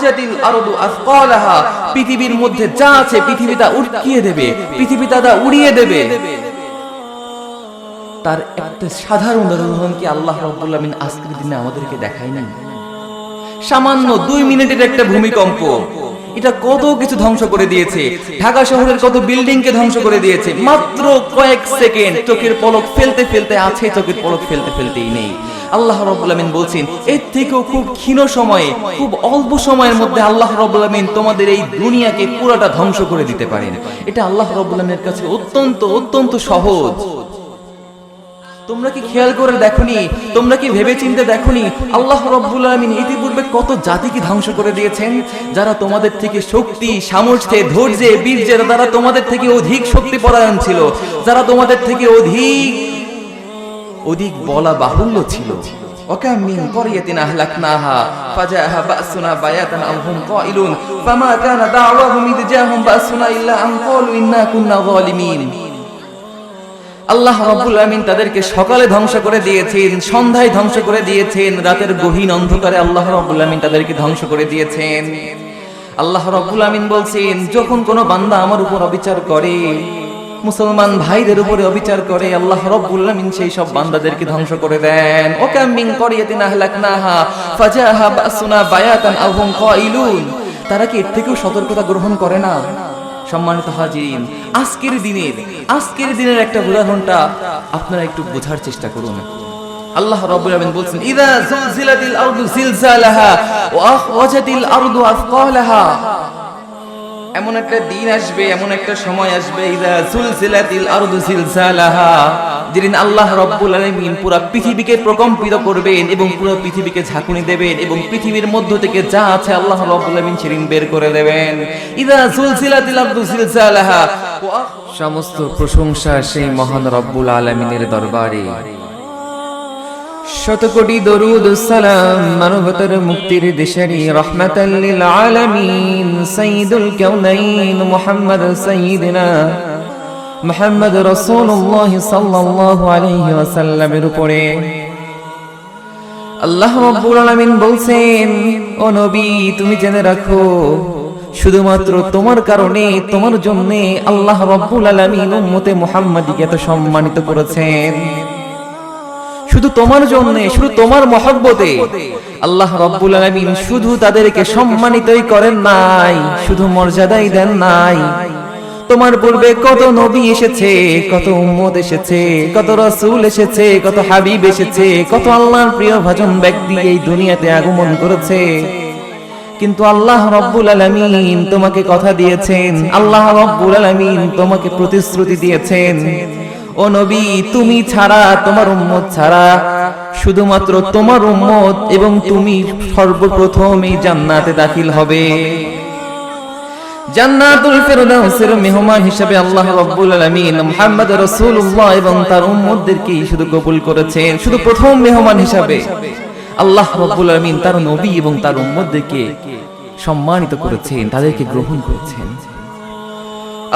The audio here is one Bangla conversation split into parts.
আখরাজাতিল আরদু আসকালাহা, পৃথিবীর মধ্যে যা আছে পৃথিবী তা উঠিয়ে দেবে, পৃথিবী তা উড়িয়ে দেবে। তার একটা সাধারণ উদাহরণ কি আল্লাহ রাব্বুল আলামিন আজকের দিনে আমাদেরকে দেখায়নি? সামান্য 2 মিনিটের একটা ভূমিকম্প এটা কত কিছু ধ্বংস করে দিয়েছে। ঢাকা শহরের কত বিল্ডিং কে ধ্বংস করে দিয়েছে। মাত্র কয়েক সেকেন্ড, চোখের পলক ফেলতে ফেলতে আছে, চোখের পলক ফেলতে ফেলতেই নেই। আল্লাহ রাব্বুল আলামিন বলছেন এর থেকেও খুব ক্ষীণ সময়ে, খুব অল্প সময়ের মধ্যে আল্লাহ রাব্বুল আলামিন তোমাদের এই দুনিয়াকে পুরোটা ধ্বংস করে দিতে পারেন। এটা আল্লাহ রাব্বুল আলামিনের কাছে অত্যন্ত অত্যন্ত সহজ। তোমরা কি খেয়াল করে দেখোনি? তোমরা কি ভেবে চিন্তে দেখোনি আল্লাহ রাব্বুল আলামিন ইতিপূর্বে কত জাতিকে ধ্বংস করে দিয়েছেন, যারা তোমাদের থেকে শক্তি, সামর্থ্যে, ধৈর্যে, বীর্যের দ্বারা তোমাদের থেকে অধিক শক্তি পরায়ণ ছিল, যারা তোমাদের থেকে অধিক বলা বাহুল্য ছিল। ওয়াকাম মিন ক্বরিয়াতিন আহলাকনাহা ফাজাআহা বাসুনা বায়াতান আও হুম কাইলুন ফামা কানা দাওয়াহুম ইয জাআহুম বাসুনা ইল্লা আন ক্বালু ইন্না কুন্না যালিমিন। আল্লাহ রাব্বুল আলামিন তাদেরকে সকালে ধ্বংস করে দিয়েছেন, সন্ধ্যায় ধ্বংস করে দিয়েছেন, রাতের গহীন অন্ধকারে আল্লাহ রাব্বুল আলামিন তাদেরকে ধ্বংস করে দিয়েছেন। আল্লাহ রাব্বুল আলামিন বলছেন যখন কোন বান্দা আমার উপর অবিচার করে, মুসলমান ভাইদের উপরে অবিচার করে, আল্লাহ রাব্বুল আলামিন সেই সব বান্দাদেরকে ধ্বংস করে দেন। ওয়াকাম মিন ক্বরিয়াতিন আহলাকনাহা ফাজাআহা বাসুনা বায়াতান আও হুম কাইলুন। তারা কি এর থেকেও সতর্কতা গ্রহণ করে না? সম্মানিত হাজিরিন, আজকের দিনের একটা উদাহরণটা আপনারা একটু বোঝার চেষ্টা করুন। আল্লাহ রাব্বুল আলামিন বলেন ইযা যুলজিলাতিল আরদু জিলজালাহা ওয়া আখরাজাতিল আরদু আসকালাহা। এমন একটা দিন আসবে, এমন একটা সময় আসবে, ইযা যুলজিলাতিল আরদু জিলজালাহা, যেদিন আল্লাহ রাব্বুল আলামিন পুরো পৃথিবীকে প্রকম্পিত করবেন এবং পুরো পৃথিবীকে ঝাঁকুনি দেবেন এবং পৃথিবীর মধ্য থেকে যা আছে আল্লাহ রাব্বুল আলামিন সেদিন বের করে দেবেন। ইযা যুলজিলাতিল আরদু জিলজালাহা। সমস্ত প্রশংসা সেই মহান রব্বুল আলামিনের দরবারে। শত কোটি দরুদ ও সালাম মানবতার মুক্তির দেশারি রহমাতাল লিল আলামিন সাইয়্যিদুল কাউনাইন মুহাম্মদ সাইয়্যিদিনা মুহাম্মদ রাসূলুল্লাহ সাল্লাল্লাহু আলাইহি ওয়াসাল্লামের উপরে। আল্লাহ রাব্বুল আলামিন বলছেন ও নবী তুমি জেনে রাখো শুধুমাত্র তোমার কারণে, তোমার জন্য আল্লাহ রাব্বুল আলামিন উম্মতে মুহাম্মাদীকে এত সম্মানিত করেছেন। শুধু তোমার জন্য, শুধু তোমার মহব্বতে আল্লাহ রাব্বুল আলামিন শুধু তাদেরকে সম্মানিতই করেন নাই, শুধু মর্যাদাই দেন নাই। তোমার পূর্বে কত নবী এসেছে, কত উম্মত এসেছে, কত রাসূল এসেছে, কত হাবিব এসেছে, কত আল্লাহর প্রিয় ভাজন ব্যক্তি এই দুনিয়াতে আগমন করেছে, কিন্তু আল্লাহ রাব্বুল আলামিন তোমাকে কথা দিয়েছেন, আল্লাহ রাব্বুল আলামিন তোমাকে প্রতিশ্রুতি দিয়েছেন ও নবী তুমি ছাড়া, তোমার উম্মত ছাড়া, শুধুমাত্র তোমার উম্মত এবং তুমি সর্বপ্রথম এই জান্নাতে দাখিল হবে। জান্নাতুল ফেরদাউসের মেহমান হিসেবে আল্লাহ রাব্বুল আলামিন মুহাম্মদ রাসূলুল্লাহ এবং তার উম্মতদেরকে শুধু কবুল করেছেন, শুধু প্রথম মেহমান হিসেবে আল্লাহ রাব্বুল আলামিন তার নবী এবং তার উম্মতদেরকে সম্মানিত করেছেন, তাদেরকে গ্রহণ করেছেন।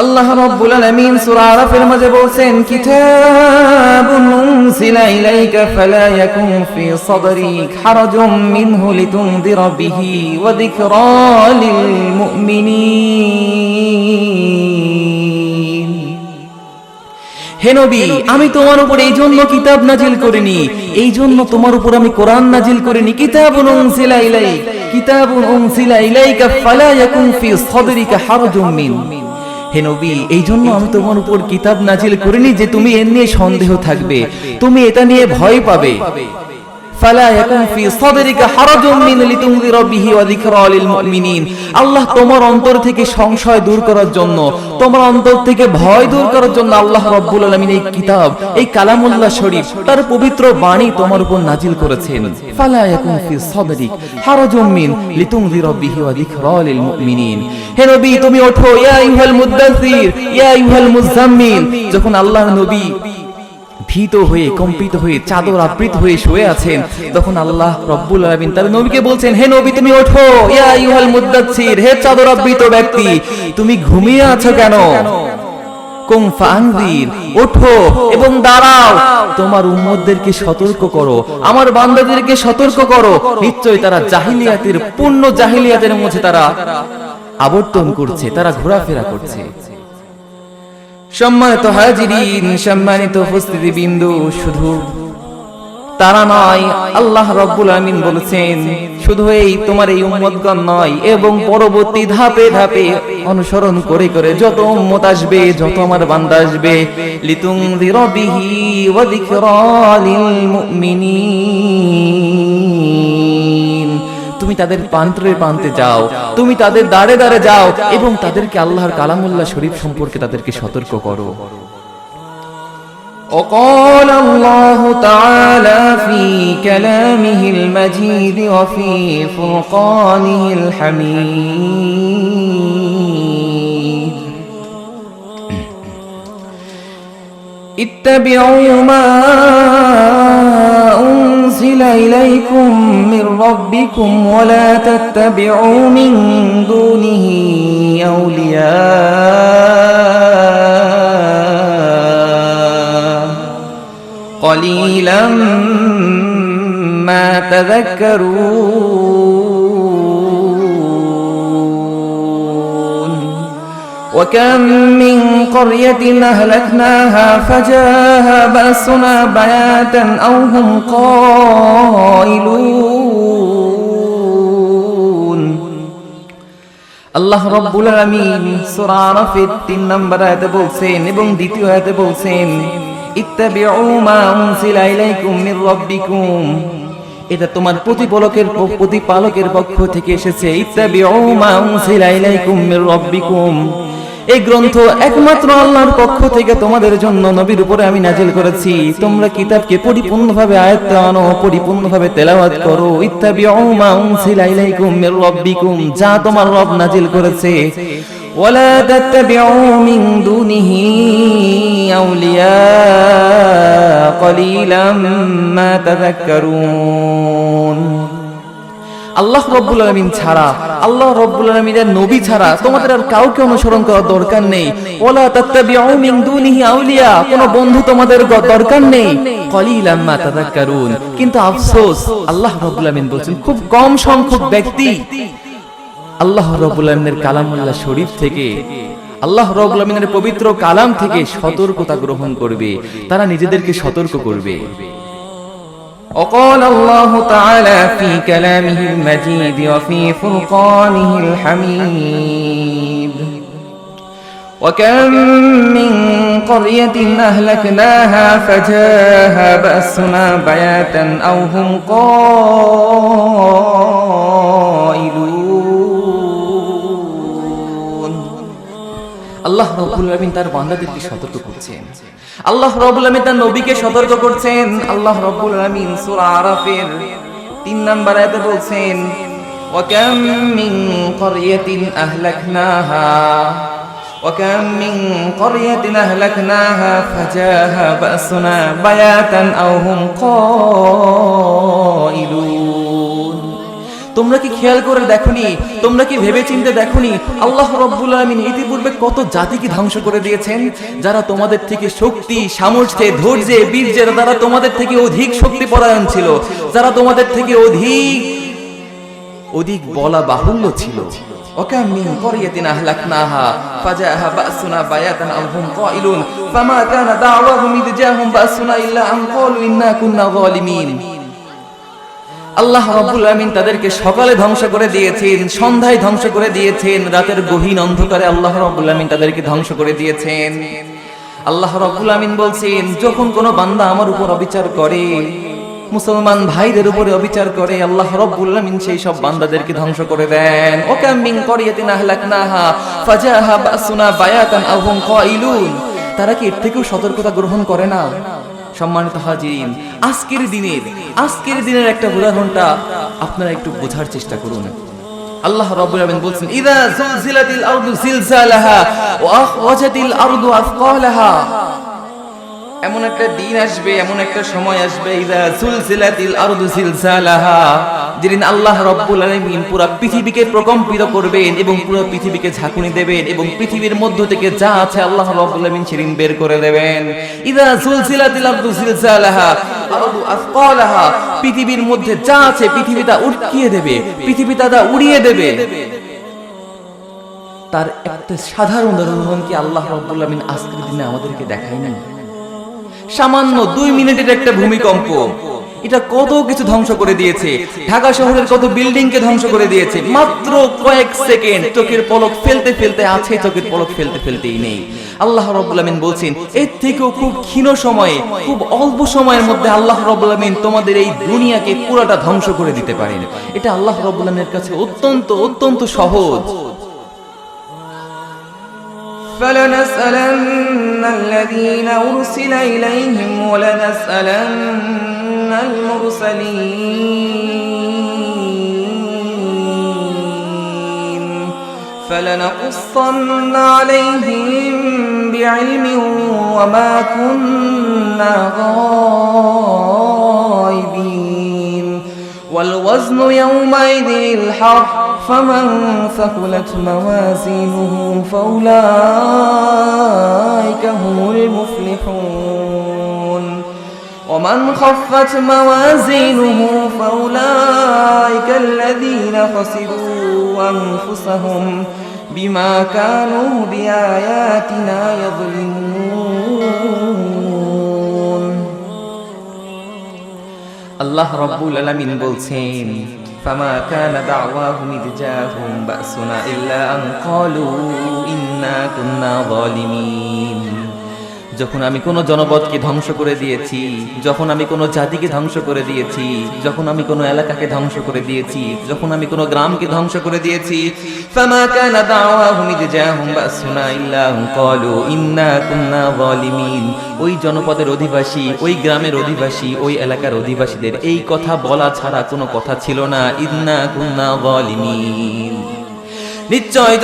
আল্লাহ রাব্বুল আলামিন সূরা আরাফের মধ্যে বলেন কিতাবুন উনজিলা ইলাইকা ফালা ইয়াকুন ফি সাদরিক হারাজুম মিনহু লিতুনদিরা বিহি ওয়া যিকরা লিল মুমিনিন। হে নবী আমি তোমার উপর এই জন্য কিতাব নাজিল করিনি, এই জন্য তোমার উপর আমি কোরআন নাজিল করিনি। কিতাবুন উনজিলা ইলাইকা ফালা ইয়াকুন ফি সাদরিকা হারাজুম মিন। হে নবী এই জন্য আমি তোমার উপর কিতাব নাজিল করিনি যে তুমি এর নিয়ে সন্দেহ থাকবে, তুমি এটা নিয়ে ভয় পাবে। ফালা ইয়াকুন ফি সাদরিকা হারাজুম মিন লিতুনদিরা বিহি ওয়া যিকরা লিল মুমিনিন। আল্লাহ তোমার অন্তর থেকে সংশয় দূর করার জন্য, তোমার অন্তর থেকে ভয় দূর করার জন্য আল্লাহ রাব্বুল আলামিন এই কিতাব, এই কালামুল্লাহ শরীফ, তার পবিত্র বাণী তোমার উপর নাজিল করেছেন। ফালা ইয়াকুন ফি সাদরিক হারাজুম মিন লিতুনদিরা বিহি ওয়া যিকরা লিল মুমিনিন। হে নবী তুমি ওঠো, ইয়া আইয়ুহাল মুদ্দাসসির ইয়া আইয়ুহাল মুযাম্মিল। যখন আল্লাহর নবী ভীত হয়ে, কম্পিত হয়ে, চাদর আবৃত হয়ে শুয়ে আছেন, তখন আল্লাহ রাব্বুল আলামিন তার নবীকে বলছেন হে নবী তুমি ওঠো, ইয়া আইয়ুহাল মুদ্দাসসির, হে চাদর আবৃত ব্যক্তি তুমি ঘুমিয়ে আছো কেন? কুম ফাআনযির, ওঠো এবং দাঁড়াও, তোমার উম্মতদেরকে সতর্ক করো, আমার বান্দাদেরকে সতর্ক করো, নিশ্চয়ই তারা জাহিলিয়াতের পূর্ণ জাহিলিয়াতের মধ্যে তারা আবর্তন করছে, তারা ঘোরাফেরা করছে। সম্মানিত হাজিরিন, সম্মানিত উপস্থিতিবৃন্দ, শুধু তারা নয়, আল্লাহ রাব্বুল আমিন বলেছেন শুধু এই তোমার এই উম্মতগণ নয়, এবং পরবর্তী ধাপে ধাপে অনুসরণ করে করে যত উম্মত আসবে, যত আমার বান্দা আসবে, লিতুনযিরা বিহি ওয়া যিকরা লিল মুমিনিন, তুমি তাদের প্রান্তে প্রান্তে যাও, তুমি তাদের দাঁড়ে দাঁড়ে যাও এবং তাদেরকে আল্লাহর কালামুল্লাহ শরীফ সম্পর্কে তাদেরকে সতর্ক করো। وقال الله تعالى في كلامه المجيد وفي فرقانه الحميد اتبعوا ما أنزل إليكم من ربكم ولا تتبعوا من دونه أولياء قليلا ما تذكرون وكم من قرية أهلكناها فجاءها بأسنا بياتا أو هم قائلون আল্লাহ রাব্বুল আলামিন সূরা আরাফের ৩ নম্বর আয়াতে বলছেন এবং দ্বিতীয় আয়াতে বলছেন ইত্তাবিউ মা উনজিলা ইলাইকুম মির রাব্বিকুম, এটা তোমার প্রতিপালকের পক্ষ থেকে এসেছে। ইত্তাবিউ মা উনজিলা ইলাইকুম মির রাব্বিকুম, এই গ্রন্থ একমাত্র আল্লাহর পক্ষ থেকে তোমাদের জন্য নবীর উপরে আমি নাজিল করেছি, তোমরা কিতাবকে পরিপূর্ণভাবে আয়ত্তে আনো, পরিপূর্ণভাবে তেলাওয়াত করো। ইত্তাবিউ মা উনজিলা ইলাইকুম মির রাব্বিকুম, যা তোমার রব নাজিল করেছে। ওয়ালা তাত্তাবিউ মিন দুনিহি আউলিয়া কলিলাম মা তাযাক্কারুন, আল্লাহ রাব্বুল আলামিন ছাড়া, আল্লাহ রাব্বুল আলামিনের নবী ছাড়া তোমাদের আর কাউকে অনুসরণ করার দরকার নেই। ওয়ালা তাত্তাবিউ মিন দুনিহি আউলিয়া, কোনো বন্ধু তোমাদের দরকার নেই। কলিলাম মা তাযাক্কারুন, কিন্তু আফসোস আল্লাহ রাব্বুল আলামিন বলেন খুব কম সংখ্যক ব্যক্তি আল্লাহ রাব্বুল আলামিনের কালামুল্লাহ শরীফ থেকে, আল্লাহ রাব্বুল আলামিনের পবিত্র কালাম থেকে সতর্কতা গ্রহণ করবে, তারা নিজেদেরকে সতর্ক করবে। وقال الله تعالى في كلامه المجيد وفي فرقانه الحميد وكم من قرية أهلكناها فجاءها بأسنا بياتا أو هم قائلون আল্লাহ রাব্বুল আলামিন তার বান্দাদেরকে সতর্ক করছেন, আল্লাহ রাব্বুল আলামিন তার নবীকে সতর্ক করছেন। আল্লাহ রাব্বুল আলামিন সূরা আরাফের ৩ নম্বর আয়াতে বলছেন ওয়াকাম মিন ক্বরিয়াতিন আহলাকনাহা ওয়াকাম মিন ক্বরিয়াতিন আহলাকনাহা ফাজাহা বাসনা বায়াতান আও হুম কাইলুন, তোমরা কি খেয়াল করে দেখোনি, তোমরা কি ভেবে চিন্তে দেখোনি আল্লাহ রাব্বুল আলামিন ইতিপূর্বে কত জাতিকে ধ্বংস করে দিয়েছেন, যারা তোমাদের থেকে শক্তি, সামর্থ্যে, ধৈর্যে, বীর্যের দ্বারা তোমাদের থেকে অধিক শক্তি পরায়ণ ছিল, যারা তোমাদের থেকে অধিক বলা বাহুল্য ছিল। ওয়াকাম মিন ক্বরিয়াতিন আহলাকনাহা ফাজাআহা বাসুনা বায়াতান আও হুম কাইলুন ফামা কানা দাওয়াহুম ইয জাআহুম বাসুনা ইল্লা আন ক্বালু ইন্না কুন্না যালিমিন, আল্লাহ রাব্বুল আলামিন তাদেরকে সকালে ধ্বংস করে দিয়েছেন, সন্ধ্যায় ধ্বংস করে দিয়েছেন, রাতের গহীন অন্ধকারে আল্লাহ রাব্বুল আলামিন তাদেরকে ধ্বংস করে দিয়েছেন। আল্লাহ রাব্বুল আলামিন বলছেন যখন কোনো বান্দা আমার উপর অবিচার করে, মুসলমান ভাইদের উপরে অবিচার করে, আল্লাহ রাব্বুল আলামিন সেই সব বান্দাদেরকে ধ্বংস করে দেন। ওয়াকাম মিন ক্বরিয়াতিন আহলাকনাহা ফাজাআহা বাসুনা বায়াতান আও হুম কাইলুন, তারা কি এর থেকেও সতর্কতা গ্রহণ করে না? সম্মানিত হাজিরিন, আজকের দিনের একটা উদাহরণটা আপনারা একটু বোঝার চেষ্টা করুন। আল্লাহ রাব্বুল আলামিন বলছেন ইযা যুলজিলাতিল আরদু জিলজালাহা ওয়া আখরাজাতিল আরদু আথকালাহা এমন একটা দিন আসবে, এমন একটা সময় আসবে, ইযা সুলসিলাতিল আরদু সিলসালাহা, যেদিন আল্লাহ রাব্বুল আলামিন পুরো পৃথিবীকে প্রকম্পিত করবেন এবং পুরো পৃথিবীকে ঝাঁকুনি দেবেন এবং পৃথিবীর মধ্য থেকে যা আছে আল্লাহ রাব্বুল আলামিন সেদিন বের করে দেবেন। ইযা সুলসিলাতিল আরদু সিলসালাহা আরদু আসকালাহা, পৃথিবীর মধ্যে যা আছে পৃথিবীটা উঠিয়ে দেবে, পৃথিবীটা উড়িয়ে দেবে। তার একটা সাধারণ উদাহরণ কি আল্লাহ রাব্বুল আলামিন আজকের দিনে আমাদেরকে দেখায় না? সামান্য 2 মিনিটের একটা ভূমিকম্প এটা কত কিছু ধ্বংস করে দিয়েছে। ঢাকা শহরের কত বিল্ডিং কে ধ্বংস করে দিয়েছে মাত্র কয়েক সেকেন্ড। চোখের পলক ফেলতে ফেলতে আছে, চোখের পলক ফেলতে ফেলতেই নেই। আল্লাহ রাব্বুল আলামিন বলছেন এর থেকেও খুব ক্ষীণ সময়ে, খুব অল্প সময়ের মধ্যে আল্লাহ রাব্বুল আলামিন তোমাদের এই দুনিয়াকে পুরোটা ধ্বংস করে দিতে পারেন। এটা আল্লাহ রাব্বুল আলামিনের কাছে অত্যন্ত অত্যন্ত সহজ। فلنسألن الذين أرسل إليهم ولنسألن المرسلين فلنقصن عليهم بعلم وما كنا غائبين والوزن يومئذ الحق فمن ثقلت موازينه فأولئك هم المفلحون ومن خفت موازينه فأولئك الذين خسروا أنفسهم بما كانوا بآياتنا يظلمون আল্লাহ রাব্বুল আলামিন বলছেন ফামা কানা দাওয়াহুম ইয জাআহুম বাসুনা ইল্লা আন ক্বালু ইন্না কুন্না যালিমিন। যখন আমি কোনো জনপদকে ধ্বংস করে দিয়েছি, যখন আমি কোনো জাতিকে ধ্বংস করে দিয়েছি, যখন আমি কোনো এলাকাকে ধ্বংস করে দিয়েছি, যখন আমি কোনো গ্রামকে ধ্বংস করে দিয়েছি, ফামা কানা দাওয়াহুম ইয জাআহুম বাসুনা ইল্লা আন ক্বালু ইন্না কুন্না যালিমিন। ওই জনপদের অধিবাসী, ওই গ্রামের অধিবাসী, ওই এলাকার অধিবাসীদের এই কথা বলা ছাড়া কোনো কথা ছিল না, ইন্না কুন্না যালিমিন। নিশ্চয়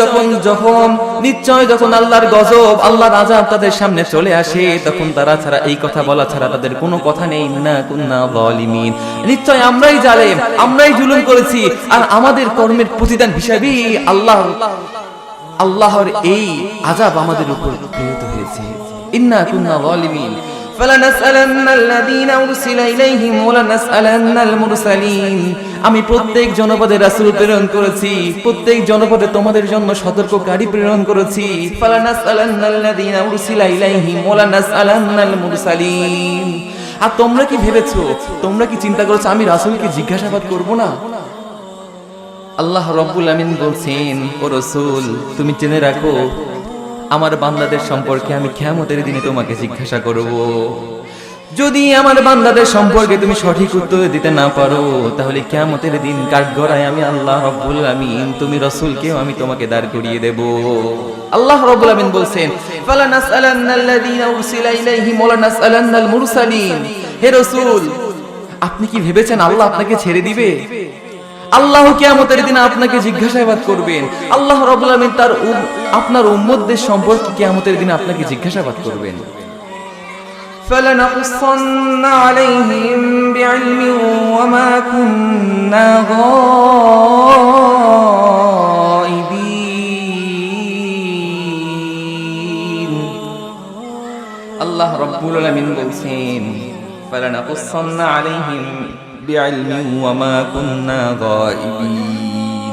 যখন আল্লাহর গজব, আল্লাহর আযাব তাদের সামনে চলে আসে, তখন তারা ছাড়া, এই কথা বলা ছাড়া তাদের কোনো কথা নেই, ইন্না কুন্না যালিমিন। নিশ্চয় আমরাই জালেম, আমরাই জুলুম করেছি, আর আমাদের কর্মের প্রতিদান হিসাবে আল্লাহর এই আযাব আমাদের উপর প্রেরিত হয়েছে। ইন্না কুন্না যালিমিন। فلنسألن الذين أرسل إليهم ولنسألن المرسلين আমি প্রত্যেক জনপদে রাসূল প্রেরণ করেছি, প্রত্যেক জনপদে তোমাদের জন্য সতর্ককারী প্রেরণ করেছি। ফালানাসআলান্নাল লাযীনা উরসিলা ইলাইহিম ওয়ালানাসআলান্নাল মুরসালিন। আর তোমরা কি ভেবেছো, তোমরা কি চিন্তা করেছো আমি রাসূলকে জিজ্ঞাসাবাদ করব না? আল্লাহ রাব্বুল আমিন বলছেন, ও রাসূল তুমি জেনে রাখো আমার বান্দাদের সম্পর্কে আমি কিয়ামতের দিনে তোমাকে জিজ্ঞাসা করব। যদি আমার বান্দাদের সম্পর্কে তুমি সঠিক উত্তর দিতে না পারো, তাহলে কিয়ামতের দিন কাঠগড়ায় আমি আল্লাহ রাব্বুল আমিন, তুমি রাসূলকেও আমি তোমাকে দাঁড় করিয়ে দেব। আল্লাহ রাব্বুল আমিন বলছেন, ফালানাসআলান্নাল লাযীনা উরসিলা ইলাইহিম ওয়ালানাসআলান্নাল মুরসালিন। হে রাসূল আপনি কি ভেবেছেন আল্লাহ আপনাকে ছেড়ে দিবে? আল্লাহ কিয়ামতের দিনে আপনাকে জিজ্ঞাসাবাদ করবেন। আল্লাহ রাব্বুল আমিন তার আপনার উম্মতদের সম্পর্কে কিয়ামতের দিনে আপনাকে জিজ্ঞাসাবাদ করবেন। فلنقصن عليهم بعلم وما كنا غائبين আল্লাহ রাব্বুল আলামিন বলছেন, فلنقصن عليهم بعلم وما كنا غائبين।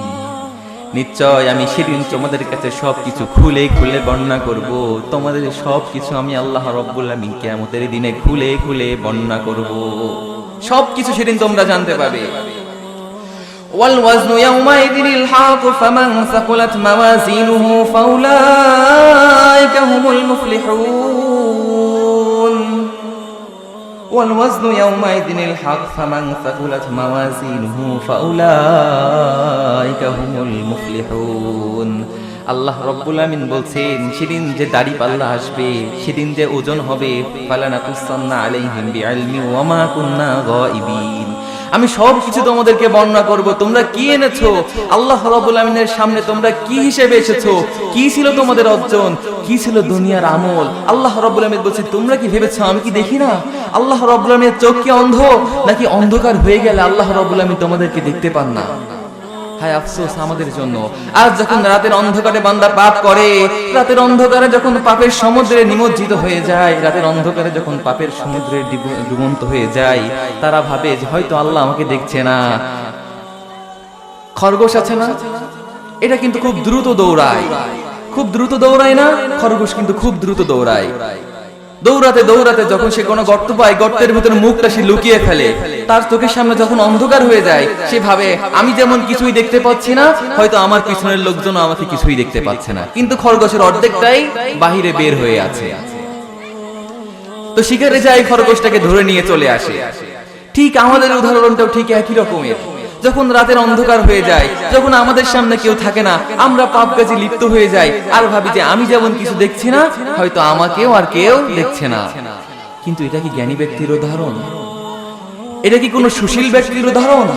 নিশ্চয় আমি সেদিন তোমাদের কাছে সবকিছু খুলে খুলে বর্ণনা করব, তোমাদের সবকিছু আমি আল্লাহ রাব্বুল আমিন কিয়ামতের দিনে খুলে খুলে বর্ণনা করব, সবকিছু সেদিন তোমরা জানতে পারবে। والوزن يومئذ الحق فمن ثقلت موازينه فأولئك هم المفلحون والوزن يومئذ الحق فمن ثقلت موازينه فأولئك هم المفلحون আল্লাহ রাব্বুল আমিন বলছেন, সেদিন যে দাড়ি পাল্লা আসবে, সেদিন যে ওজন হবে, ফালানাকুসান্না আলাইহিম বিইলমি ওয়া মা কুন্না গায়িবিন। আমি সব কিছু তোমাদেরকে বর্ণনা করব। তোমরা কি এনেছো, আল্লাহ রাব্বুল আমিনের সামনে তোমরা কি হিসেবে এসেছো, কি ছিল তোমাদের অর্জন, কি ছিল দুনিয়ার আমল। আল্লাহ রাব্বুল আমিন বলছে তোমরা কি ভেবেছো আমি কি দেখি না? আল্লাহ রাব্বুল আমিনের চোখ কি অন্ধ, নাকি অন্ধকার হয়ে গেলে আল্লাহ রাব্বুল আমিন তোমাদেরকে দেখতে পান না? হায় আফসোস আমাদের জন্য। আজ যখন রাতের অন্ধকারে বান্দা পাপ করে, রাতের অন্ধকারে যখন পাপের সমুদ্রে নিমজ্জিত হয়ে যায়, রাতের অন্ধকারে যখন পাপের সমুদ্রে ডুবন্ত হয়ে যায়, তারা ভাবে যে হয়তো আল্লাহ আমাকে দেখছে না। খরগোশ আছে না, এটা কিন্তু খুব দ্রুত দৌড়ায়, খুব দ্রুত দৌড়ায় না? খরগোশ কিন্তু খুব দ্রুত দৌড়ায়। দৌড়াতে দৌড়াতে যখন সে কোনো গর্ত পায়, গর্তের ভিতরে মুখটা সে লুকিয়ে ফেলে। তার চোখের সামনে যখন অন্ধকার হয়ে যায়, সে ভাবে আমি যেমন কিছুই দেখতে পাচ্ছি না, হয়তো আমার পিছনের লোকজন আমাকে কিছুই দেখতে পাচ্ছে না। কিন্তু খরগোশের অর্ধেকটাই বাহিরে বের হয়ে আছে। তো শিকারে যায়, খরগোশটাকে ধরে নিয়ে চলে আসে। ঠিক আমাদের উদাহরণটাও ঠিক একই রকমের। যখন রাতের অন্ধকার হয়ে যায়, যখন আমাদের সামনে কেউ থাকে না, আমরা পাপ কাজে লিপ্ত হয়ে যাই আর ভাবি যে আমি যেমন কিছু দেখছি না, হয়তো আমাকেও আর কেউ দেখছে না। কিন্তু এটা কি জ্ঞানী ব্যক্তির উদাহরণ? এটা কি কোনো সুশীল ব্যক্তির উদাহরণ?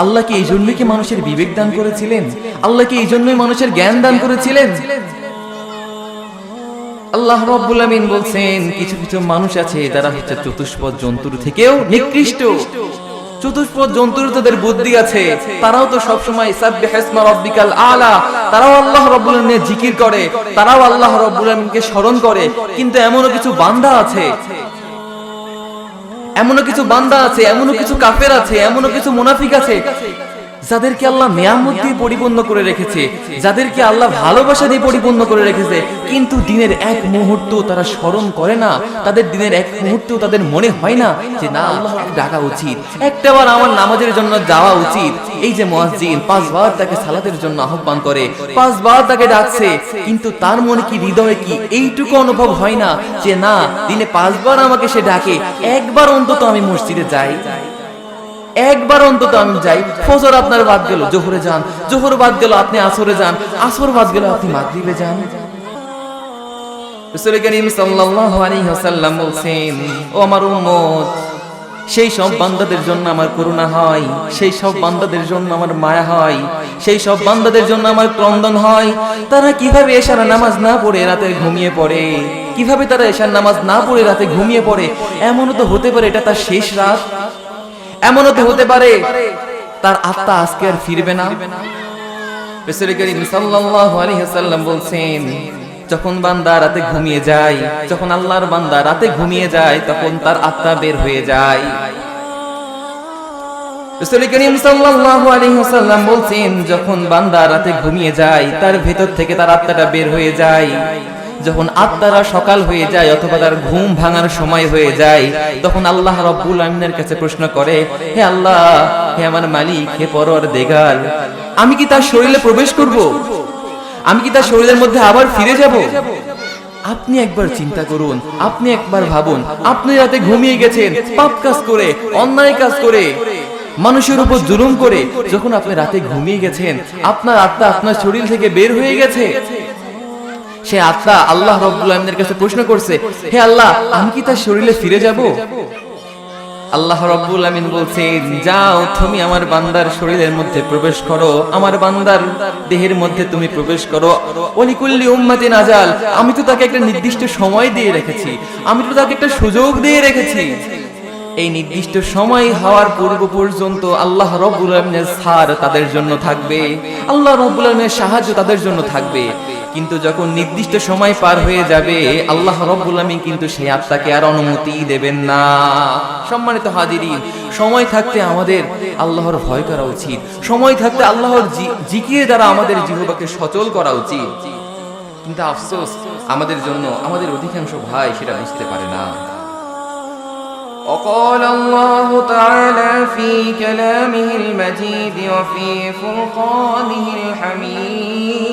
আল্লাহ কি এই জন্যই কি মানুষের বিবেক দান করেছিলেন? আল্লাহ কি এই জন্যই মানুষের জ্ঞান দান করেছিলেন? আল্লাহ রাব্বুল আমিন বলছেন কিছু কিছু মানুষ আছে তারা হচ্ছে চতুষ্পদ জন্তুর থেকেও নিকৃষ্ট। চতুষ্পদ জন্তুর তাদের বুদ্ধি আছে, তারাও তো সব সময় সাব্বিহিসমা রাব্বিকাল আলা, তারাও আল্লাহ রাব্বুল আমিনের জিকির করে, তারাও আল্লাহ রাব্বুল আমিনকে স্মরণ করে। কিন্তু এমনও কিছু বান্দা আছে, এমনও কিছু বান্দা আছে, এমনও কিছু কাফের আছে, এমনও কিছু মুনাফিক আছে যাদেরকে আল্লাহ নিয়ামত দিয়ে পরিপূর্ণ করে রেখেছে, যাদেরকে আল্লাহ ভালোবাসা দিয়ে পরিপূর্ণ করে রেখেছে, কিন্তু দিনের এক মুহূর্ত তারা স্মরণ করে না। তাদের দিনের এক মুহূর্ত তাদের মনে হয় না যে না আল্লাহকে ডাকা উচিত, একটাবার আমার নামাজের জন্য যাওয়া উচিত। এই যে মুয়াজ্জিন 5 বার তাকে সালাতের জন্য আহ্বান করে, 5 বার তাকে ডাকছে, কিন্তু তার মনে কি, হৃদয়ে কি এইটুকু অনুভব হয় না যে না দিনে 5 বার আমাকে সে ডাকে, একবার অন্তত আমি মসজিদে যাই, একবার অন্তত আমি যাই। ফজর আপনার বাদ গেল, জোহরে যান, জোহর বাদ গেল আপনি আসরে যান, আসর বাদ গেল আপনি মাগরিবে যান। রাসূল করিম সাল্লাল্লাহু আলাইহি ওয়াসাল্লাম বলেন, ও আমার উম্মত, সেই সব বান্দাদের জন্য আমার করুণা হয়, সেই সব বান্দাদের জন্য আমার মায়া হয়, সেই সব বান্দাদের জন্য আমার ক্রন্দন হয়। তারা কিভাবে এশার নামাজ না পড়ে রাতে ঘুমিয়ে পড়ে, কিভাবে তারা এশার নামাজ না পড়ে রাতে ঘুমিয়ে পড়ে। এমনও তো হতে পারে এটা তার শেষ রাত, এমনও তো হতে পারে তার আত্মা আজকে আর ফিরবে না। রাসূল করিম সাল্লাল্লাহু আলাইহি ওয়াসাল্লাম বলেন, যখন বান্দা রাতে ঘুমিয়ে যায়, যখন আল্লাহর বান্দা রাতে ঘুমিয়ে যায়, তখন তার আত্মা বের হয়ে যায়। রাসূল করিম সাল্লাল্লাহু আলাইহি ওয়াসাল্লাম বলেন, যখন বান্দা রাতে ঘুমিয়ে যায়, তার ভেতর থেকে তার আত্মাটা বের হয়ে যায়। যখন আত্মারা সকাল হয়ে যায় অথবা তার ঘুম ভাঙার সময় হয়ে যায়, তখন আল্লাহ রাব্বুল আমিনের কাছে প্রশ্ন করে, হে আল্লাহ, হে আমার মালিক, হে পরওয়ারদিগার, আমি কি তার শরীরে প্রবেশ করব? আমি কি তার শরীরের মধ্যে আবার ফিরে যাব? আপনি একবার চিন্তা করুন, আপনি একবার ভাবুন, আপনি রাতে ঘুমিয়ে গেছেন পাপ কাজ করে, অন্যায় কাজ করে, মানুষের উপর জুলুম করে। যখন আপনি রাতে ঘুমিয়ে গেছেন, আপনার আত্মা আপনার শরীর থেকে বের হয়ে গেছে। সে আত্মা আল্লাহ রাব্বুল আমিনের কাছে প্রশ্ন করছে, হে আল্লাহ, আমি কি তার শরীরে ফিরে যাব? আল্লাহ রাব্বুল আমিন বলছেন, যাও তুমি আমার বান্দার শরীরের মধ্যে প্রবেশ করো, আমার বান্দার দেহের মধ্যে তুমি প্রবেশ করো। ওয়ালিকুল্লি উম্মাতিন আজাল, আমি তো তাকে একটা নির্দিষ্ট সময় দিয়ে রেখেছি, আমি তো তাকে একটা সুযোগ দিয়ে রেখেছি। এই নির্দিষ্ট সময় হওয়ার পূর্ব পর্যন্ত আল্লাহ রাব্বুল আমিনের ছাড় তাদের জন্য থাকবে, আল্লাহ রাব্বুল আমিনের সাহায্য তাদের জন্য থাকবে। কিন্তু যখন নির্দিষ্ট সময় পার হয়ে যাবে, আল্লাহ রাব্বুল আমিন কিন্তু সেই আত্মাকে আর অনুমতি দেবেন না। সম্মানিত হাজিরিন, সময় থাকতে আমাদের আল্লাহর ভয় করা উচিত, সময় থাকতে আল্লাহর জিকিরের দ্বারা আমাদের জিহ্বাকে সচল করা উচিত। কিন্তু আফসোস আমাদের জন্য আমাদের অধিকাংশ ভাই সেটা বুঝতে পারে না। وقال الله تعالى في كلامه المجيد وفي فرقانه الحميد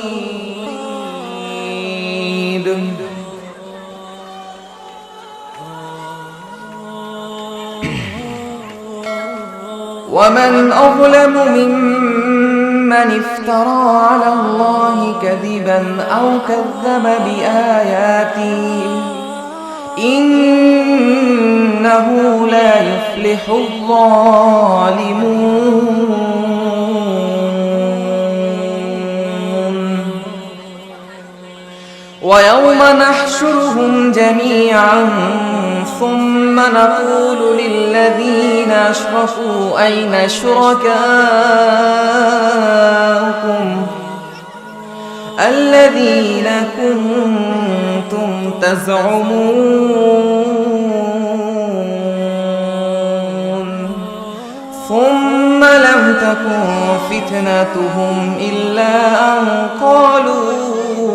ومن أظلم ممن افترى على الله كذبا أو كذب بآياته إنه لا يفلح يفلح الظالمون ويوم نحشرهم جميعا ثم نقول للذين أشركوا أين شركاؤكم الذين كنتم تزعمون ثم لم تكن فتنتهم إلا أن قالوا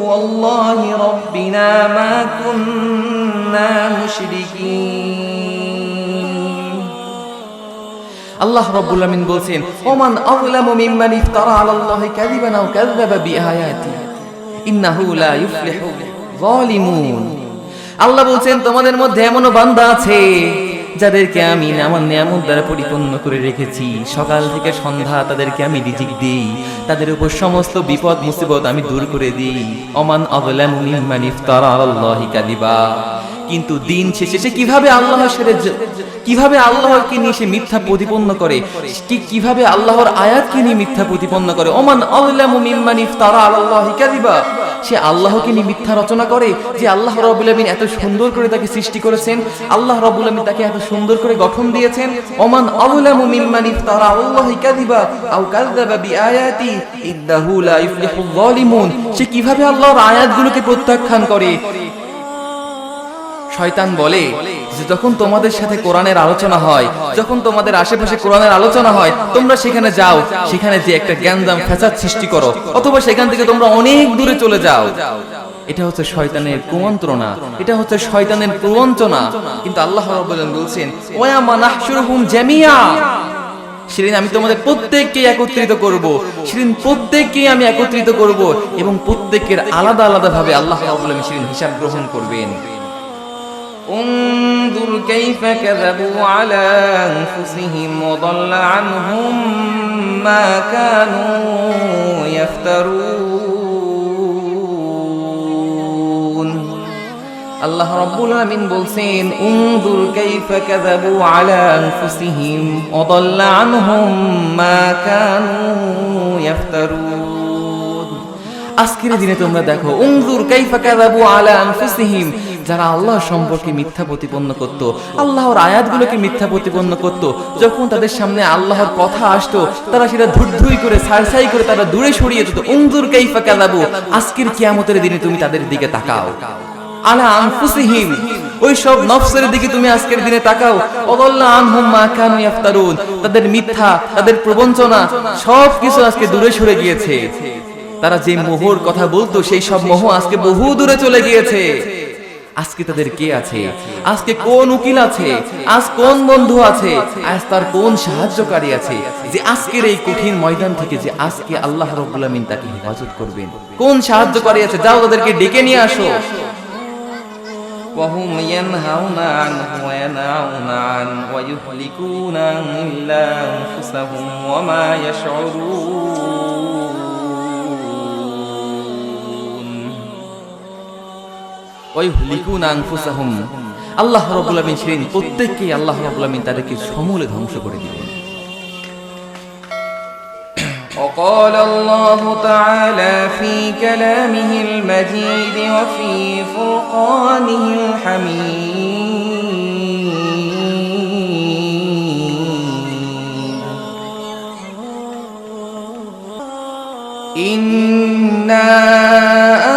والله ربنا ما كنا مشركين আল্লাহ রাব্বুল আমিন বলেন ওমান আযলামু মিম্মান ইফতারা আলাল্লাহি কাযিবান আও কাযাবা বিআয়াতি ইন্নাহু লা ইফলিহু যালিমুন। আল্লাহ বলেন তোমাদের মধ্যে এমনও বান্দা আছে যাদেরকে আমি আমার নিয়ামত দ্বারা পরিপূর্ণ করে রেখেছি, সকাল থেকে সন্ধ্যা তাদেরকে আমি রিজিক দিই, তাদের উপর সমস্ত বিপদ মুসিবত আমি দূর করে দিই। ওমান আযলামু মিম্মান ইফতারা আলাল্লাহি কাযিবা, কিন্তু দিন শেষে সে কিভাবে আল্লাহকে নিয়ে সে মিথ্যা প্রতিপন্ন করে, কিভাবে আল্লাহর আয়াতকে নিয়ে মিথ্যা প্রতিপন্ন করে। ওমান আযলামু মিম্মান ইফতারা আলাল্লাহি কাযিবা, সে আল্লাহকে নিয়ে মিথ্যা রচনা করে যে আল্লাহ রাব্বুল আমিন এত সুন্দর করে তাকে সৃষ্টি করেছেন, আল্লাহ রাব্বুল আমিন তাকে এত সুন্দর করে গঠন দিয়েছেন। ওমান আযলামু মিম্মান ইফতারা আলাল্লাহি কাযিবা আও কাযাবা বিআয়াতি ইন্নাহু লা ইফলিহুল যালিমুন, সে কিভাবে আল্লাহর আয়াতগুলোকে প্রত্যাখ্যান করে। শয়তান বলে যে যখন তোমাদের সাথে কোরআনের আলোচনা হয়, যখন তোমাদের আশেপাশে কোরআনের আলোচনা হয়, তোমরা সেখানে যাও, সেখানে যে একটা জ্ঞানদাম ফ্যাসাদ সৃষ্টি করো, অথবা সেখান থেকে তোমরা অনেক দূরে চলে যাও। এটা হচ্ছে শয়তানের কুমন্ত্রণা, এটা হচ্ছে শয়তানের প্রবঞ্চনা। কিন্তু আল্লাহ রাব্বুল আলামিন বলছেন ওয়া মানাহশুরুহুম জামিয়া, সেদিন আমি তোমাদের প্রত্যেককে একত্রিত করব, সেদিন প্রত্যেককে আমি একত্রিত করব এবং প্রত্যেকের আলাদা আলাদা ভাবে আল্লাহ রাব্বুল আলামিন সেদিন হিসাব গ্রহণ করবেন। انظر كيف كذبوا على أنفسهم وضل عنهم ما كانوا يفترون। আল্লাহ রাব্বুল আলামিন বলছেন انظر كيف كذبوا على أنفسهم وضل عنهم ما كانوا يفترون। আজকের দিনে তোমরা দেখো انظر كيف كذبوا على أنفسهم, যারা আল্লাহ সম্পর্কে মিথ্যা প্রতিপন্ন করত, আল্লাহর আয়াতগুলোকে মিথ্যা প্রতিপন্ন করত, যখন তাদের সামনে আল্লাহর কথা আসতো তারা সেটা ধুরধুই করে সারসাই করে তারা দূরে সরিয়ে যেত। উনজুর কাইফা কাযাবু, আজকের কিয়ামতের দিনে তুমি তাদের দিকে তাকাও। আলা আনফুসিহিম, ওই সব নফসের দিকে তুমি আজকের দিনে তাকাও। আদাল্লা আনহুম মা কানু ইফতারুন, তাদের মিথ্যা, তাদের প্রবঞ্চনা সব কিছু আজকে দূরে সরে গিয়েছে। তারা যে মোহর কথা বলতো সেই সব মোহ আজকে বহু দূরে চলে গিয়েছে। আজকে তাদের কে আছে, আজকে কোন উকিল আছে, আজ কোন বন্ধু আছে, আজ তার কোন সাহায্যকারী আছে যে আজকের এই কঠিন ময়দান থেকে যে আজকে আল্লাহ রাব্বুল আমিন তাকে হেফাজত করবেন। কোন সাহায্যকারী আছে, যাও তাদেরকে ডেকে নিয়ে আসো। وهم ينهون عنه وينهون عنه ويهلكون إلا أنفسهم وما يشعرون ويهلكون أنفسهم। আল্লাহ রাব্বুল আমিন সেদিন প্রত্যেককে আল্লাহ রাব্বুল আমিন তাদেরকে সমূলে ধ্বংস করে দিবেন। وقال الله تعالى في كلامه المجيد وفي فرقانه الحميد إنا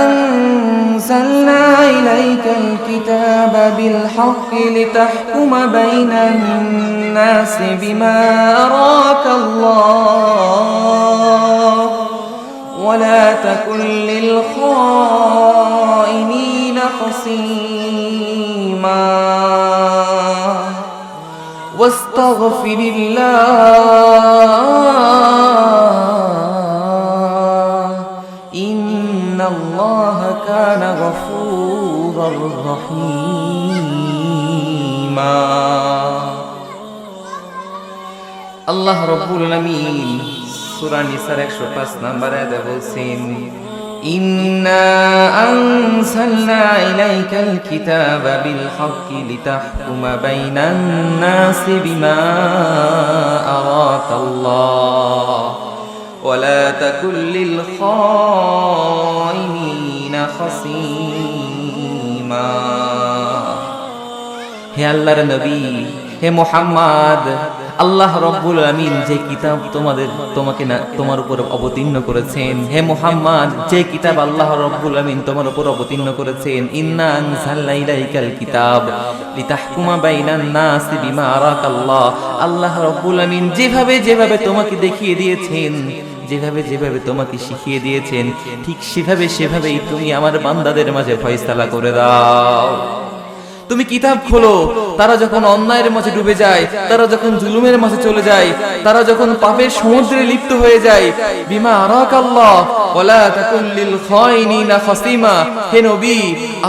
أنزلنا إليك الكتاب بالحق لتحكم بين الناس بما أراك الله ولا تكن للخائنين خصيما واستغفر الله إن الله كان غفورا رحيما। আল্লাহ রাব্বুল আলামিন সূরা নিসার 105 নম্বর আয়াতে বলেন إنا أنزلنا إليك الكتاب بالحق لتحكم بين الناس بما أراك الله ولا تكن للخائنين خصيما হে আল্লাহর নবী, হে মুহাম্মদ, আল্লাহ রাব্বুল আমিন যে কিতাব তোমার উপর অবতীর্ণ করেছেন, হে মুহাম্মদ, যে কিতাব আল্লাহ রাব্বুল আমিন তোমার উপর অবতীর্ণ করেছেন, ইন্না আনজালনা ইলাইকাল কিতাব লিতাহকুমা বাইনান নাসি বিমা আরাকাল্লাহ, আল্লাহ রাব্বুল আমিন যেভাবে তোমাকে দেখিয়ে দিয়েছেন, যেভাবে তোমাকে শিখিয়ে দিয়েছেন, ঠিক সেভাবেই তুমি আমার বান্দাদের মাঝে ফয়সালা করে দাও। তুমি কিতাব খোলো, তারা যখন অন্যায়ের মাঝে ডুবে যায়, তারা যখন জুলুমের মাঝে চলে যায়, তারা যখন পাপের সমুদ্রে লিপ্ত হয়ে যায়, বিমা আরাকাল্লাহ ওয়ালা তাকুল লিল খাইনিনা খাসিমা, হে নবী,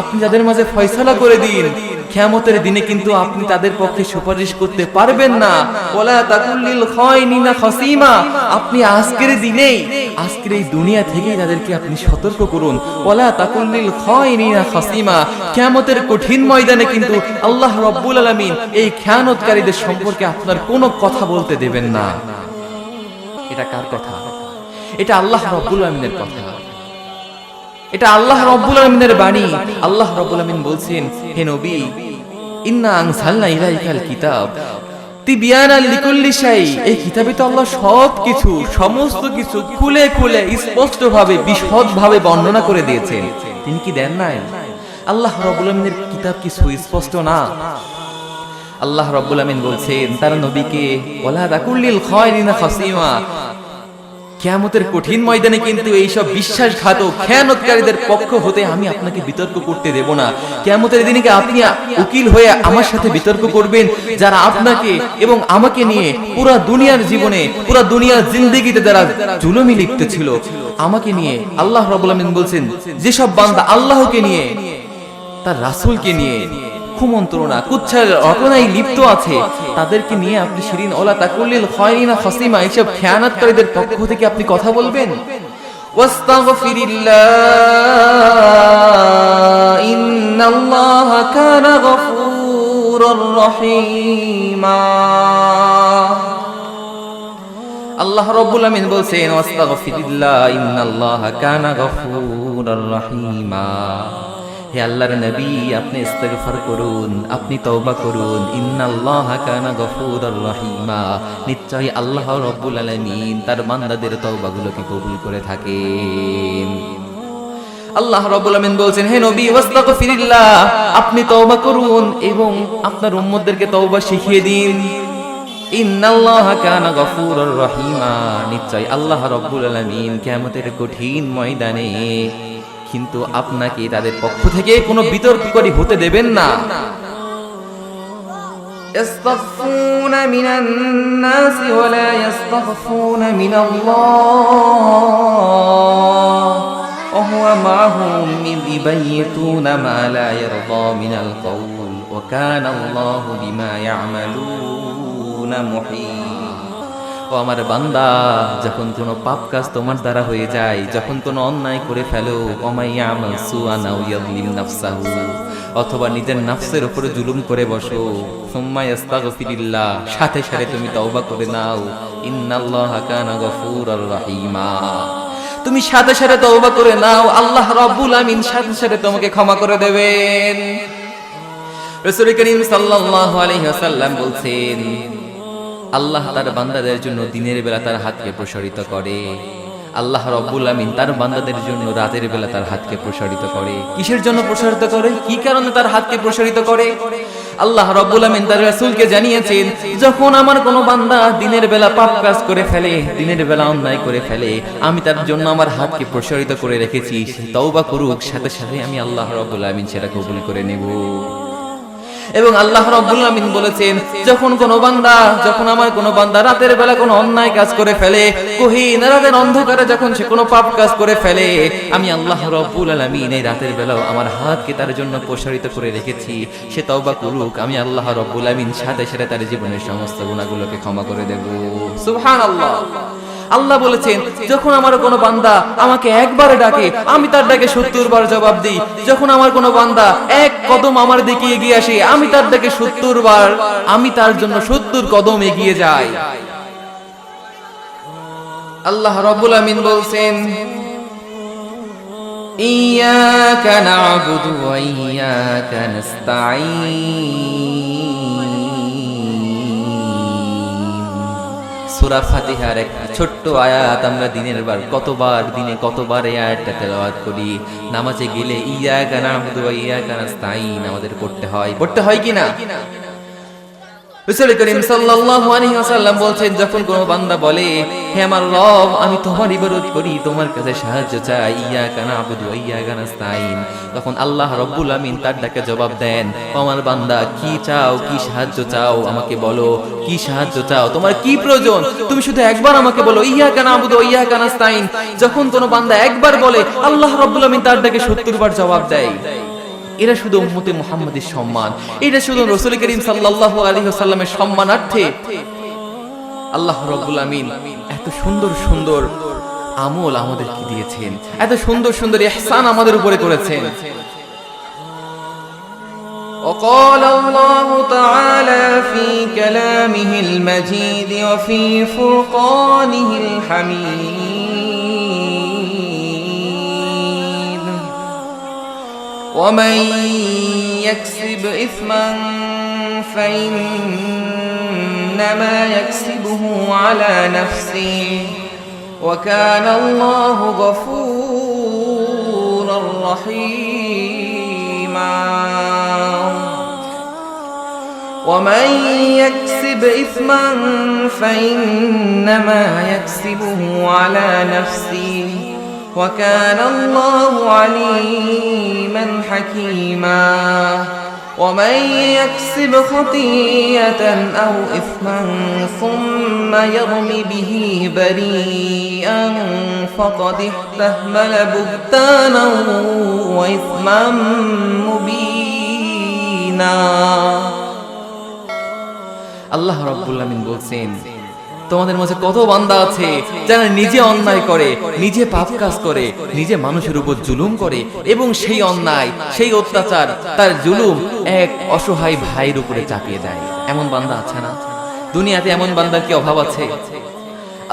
আপনি তাদের মাঝে ফয়সালা করে দিন। কিয়ামতের দিনে কিন্তু আপনি তাদের পক্ষে সুপারিশ করতে পারবেন না। ওয়ালা তাকুল লিল খাইনিনা খাসিমা, আপনি আজকের দিনেই, আজকের এই দুনিয়া থেকেই তাদেরকে আপনি সতর্ক করুন। ওয়ালা তাকুল লিল খাইনিনা খাসিমা, কিয়ামতের কঠিন ময়দানে কিন্তু আল্লাহ রাব্বুল আলামিন এই খেয়ানতকারীদের সম্পর্কে আপনার কোনো কথা বলতে দেবেন না। এটা কার কথা? এটা আল্লাহ রাব্বুল আলামিনের কথা, এটা আল্লাহ রাব্বুল আলামিনের বাণী। আল্লাহ রাব্বুল আলামিন বলছেন, হে নবী, ইন্না আনজালনা ইলাইকাল কিতাব তিবিয়ানাল লিকুল্লি শাই, এই কিতাবে তো আল্লাহ সবকিছু, সমস্ত কিছু খুলে স্পষ্টভাবে, বিশদভাবে বর্ণনা করে দিয়েছেন। তিনি কি দেন নাই? আল্লাহ রাব্বুল আলামিনের কিতাব কি সুস্পষ্ট না? আল্লাহ রাব্বুল আমিন বলছেন তার নবীকে, ওয়ালা তাকুল লিল খাইনিনা খাসিমা, কিয়ামতের কঠিন ময়দানে কিন্তু এইসব বিশ্বাসঘাতক খেয়ানতকারীদের পক্ষ হতে আমি আপনাকে বিতর্ক করতে দেব না। কিয়ামতের দিনে কি আপনি উকিল হয়ে আমার সাথে বিতর্ক করবেন, যারা আপনাকে এবং আমাকে নিয়ে পুরো দুনিয়ার জীবনে, পুরো দুনিয়ার জিন্দেগিতে যারা জুলুমে লিপ্ত ছিল, আমাকে নিয়ে আল্লাহ রাব্বুল আমিন বলছেন যেসব বান্দা আল্লাহকে নিয়ে, তার রাসূলকে নিয়ে কুমন্ত্রণা, কুচ্ছার রটনায় লিপ্ত আছে, তাদেরকে নিয়ে আপনি শিরিন ওয়ালা তাকুল লিল খাইনিনা খাসিমা, এইসব খেয়ানতকারীদের পক্ষ থেকে আপনি কথা বলবেন? ওয়াস্তাগফিরিল্লাহ ইন্নাল্লাহা কানা গফুরুর রহিমা। আল্লাহ রাব্বুল আমিন বলছেন, ওয়াস্তাগফিরিল্লাহ ইন্নাল্লাহা কানা গফুরুর রহিমা, হে আল্লাহর নবী, আপনি ইস্তিগফার করুন, আপনি তওবা করুন। ইন্নাল্লাহা কানা গফুরুর রহিমা, নিশ্চয়ই আল্লাহ রাব্বুল আলামিন তার বান্দাদের তওবাগুলোকে কবুল করে থাকেন। আল্লাহ রাব্বুল আমিন বলছেন, হে নবী, ওয়াস্তাগফিরিল্লাহ, আপনি তওবা করুন এবং আপনার উম্মতদেরকে তওবা শিখিয়ে দিন। ইন্নাল্লাহা কানা গফুরুর রহিমা, নিশ্চয়ই আল্লাহ রাব্বুল আলামিন কিয়ামতের কঠিন ময়দানে কিন্তু আপনাকে তাদের পক্ষ থেকে কোনো বিতর্ককারী হতে দেবেন না। ইস্তাগফুনা মিনান নাসি ওয়া লা ইস্তাগফুনা মিনাল্লাহ ওয়া হুয়া মা'হুম ইয ইবাইতুনা মা লা ইয়ারদা মিনাল কওল ওয়া কানা আল্লাহু বিমা ইয়া'মালুনা মুহীত। ও আমার বান্দা, যখন কোনো পাপ কাজ তোমার দ্বারা হয়ে যায়, যখন কোনো অন্যায় করে ফেলো, ওমাইয়ামাল সুআন আও ইয়াযলিম নাফসাহু, অথবা নিজের নফসের উপরে জুলুম করে বসো, সুম্মা ইস্তাগফিরিল্লাহ, সাথে সাথে তুমি তওবা করে নাও, ইন্নাল্লাহা কানা গফুরুর রহিমা, তুমি সাথে সাথে তওবা করে নাও, আল্লাহ রাব্বুল আমিন সাথে সাথে তোমাকে ক্ষমা করে দেবেন। রাসূল করিম সাল্লাল্লাহু আলাইহি ওয়াসাল্লাম বলছেন, আল্লাহ তার বান্দাদের জন্য দিনের বেলা তার হাতকে প্রসারিত করে, আল্লাহ রাব্বুল আমিন তার বান্দাদের জন্য রাতের বেলা তার হাতকে প্রসারিত করে। কিসের জন্য প্রসারিত করে? কি কারণে তার হাতকে প্রসারিত করে? আল্লাহ রাব্বুল আমিন তার রাসূলকে জানিয়েছেন, যখন আমার কোনো বান্দা দিনের বেলা পাপ কাজ করে ফেলে, দিনের বেলা অন্যায় করে ফেলে, আমি তার জন্য আমার হাতকে প্রসারিত করে রেখেছি, তওবা করুক, সাথে সাথে আমি আল্লাহ রাব্বুল আমিন সেটা কবুল করে নেব। এবং আল্লাহ রাব্বুল আমিন বলেছেন, যখন আমার কোনো বান্দা রাতের বেলা কোনো অন্যায় কাজ করে ফেলে, গহীন রাতের অন্ধকারে যখন সে কোনো পাপ কাজ করে ফেলে, আমি আল্লাহ রাব্বুল আলামিন এই রাতের বেলাও আমার হাতকে তার জন্য প্রসারিত করে রেখেছি, সে তওবা করুক, আমি আল্লাহ রাব্বুল আমিন সাথে সাথে তার জীবনের সমস্ত গুনাহগুলোকে ক্ষমা করে দেব। সুবহানাল্লাহ। আল্লাহ বলেছেন, যখন আমার কোনো বান্দা আমাকে একবার ডাকে আমি তার ডাকে 70 বার জবাব দিই। যখন আমার কোনো বান্দা এক কদম আমার দিকে এগিয়ে আসে আমি তার ডাকে 70 বার, আমি তার জন্য 70 কদম এগিয়ে যাই। আল্লাহ রাব্বুল আমিন বলছেন, ইয়্যাকা না'বুদু ওয়া ইয়্যাকা নাস্তাঈন। সূরা ফাতিহার এক ছোট্ট আয়াত আমরা দিনে কতবার এই আয়াতটা তেলাওয়াত করি। নামাজে গেলে ইয়্যাকা না'বুদু ওয়া ইয়্যাকা নাস্তাঈন আমাদের পড়তে হয় কি না? রাসূল করিম সাল্লাল্লাহু আলাইহি ওয়াসাল্লাম বলছেন, যখন কোনো বান্দা বলে, হে আমার রব আমি তোমার ইবাদত করি, তোমার কাছে সাহায্য চাই, ইয়্যাকা না'বুদু ওয়া ইয়্যাকা নাস্তাঈন, তখন আল্লাহ রাব্বুল আমিন তার ডাকে জবাব দেন, আমার বান্দা কি চাও, কি সাহায্য চাও, আমাকে বলো কি সাহায্য চাও, তোমার কি প্রয়োজন, তুমি শুধু একবার আমাকে বলো, ইয়্যাকা না'বুদু ওয়া ইয়্যাকা নাস্তাঈন। যখন কোনো বান্দা একবার বলে আল্লাহ রাব্বুল আমিন তার ডাকে 70 বার জবাব দেয়। এরা শুধু উম্মতে মুহাম্মাদের সম্মান, এটা শুধু রাসূল করিম সাল্লাল্লাহু আলাইহি ওয়াসাল্লামের সম্মানার্থে আল্লাহ রাব্বুল আমিন এত সুন্দর সুন্দর আমল আমাদেরকে দিয়েছেন, এত সুন্দর সুন্দর ইহসান আমাদের উপরে করেছেন। وقال الله تعالى في كلامه المجيد وفي فرقانه الحميد ومن يكسب إثما فإنما يكسبه على نفسه وكان الله غفورا رحيما ومن يكسب إثما فإنما يكسبه على نفسه وكان الله عليما حكيما ومن يكسب خطيئة أو إثما ثم يرم به بريئا فقد احتمل بهتانا وإثما مبينا আল্লাহ রাব্বুল আমিন বলছেন, তোমাদের মাঝে কত বান্দা আছে যারা নিজে অন্যায় করে, নিজে পাপ কাজ করে, নিজে মানুষের উপর জুলুম করে এবং সেই অন্যায়, সেই অত্যাচার, তার জুলুম এক অসহায় ভাইয়ের উপরে চাপিয়ে দেয়। এমন বান্দা আছে না? দুনিয়াতে এমন বান্দার কি অভাব আছে?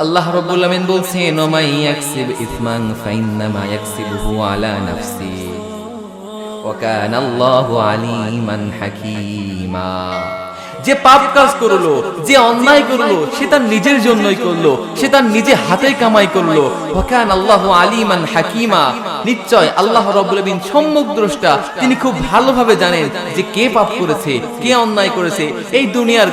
আল্লাহ রাব্বুল আমিন বলছেন, ওমাই ইয়াকসিব ইসমান ফাইন্নামা ইয়াকসিবুহু আলা নাফসি ওয়া কানাল্লাহু আলিমান হাকীমা। যে পাপ কাজ করলো, যে অন্যায় করলো, সে তার নিজের জন্যই করলো, সে তার নিজে হাতে কামাই করলো। ওয়া কানাল্লাহু আলিমান হাকীমা, নিশ্চয় আল্লাহ রাব্বুল আমিন সম্যক দ্রষ্টা, তিনি খুব ভালোভাবে জানেন যে কে পাপ করেছে, কে অন্যায় করেছে। এই দুনিয়ার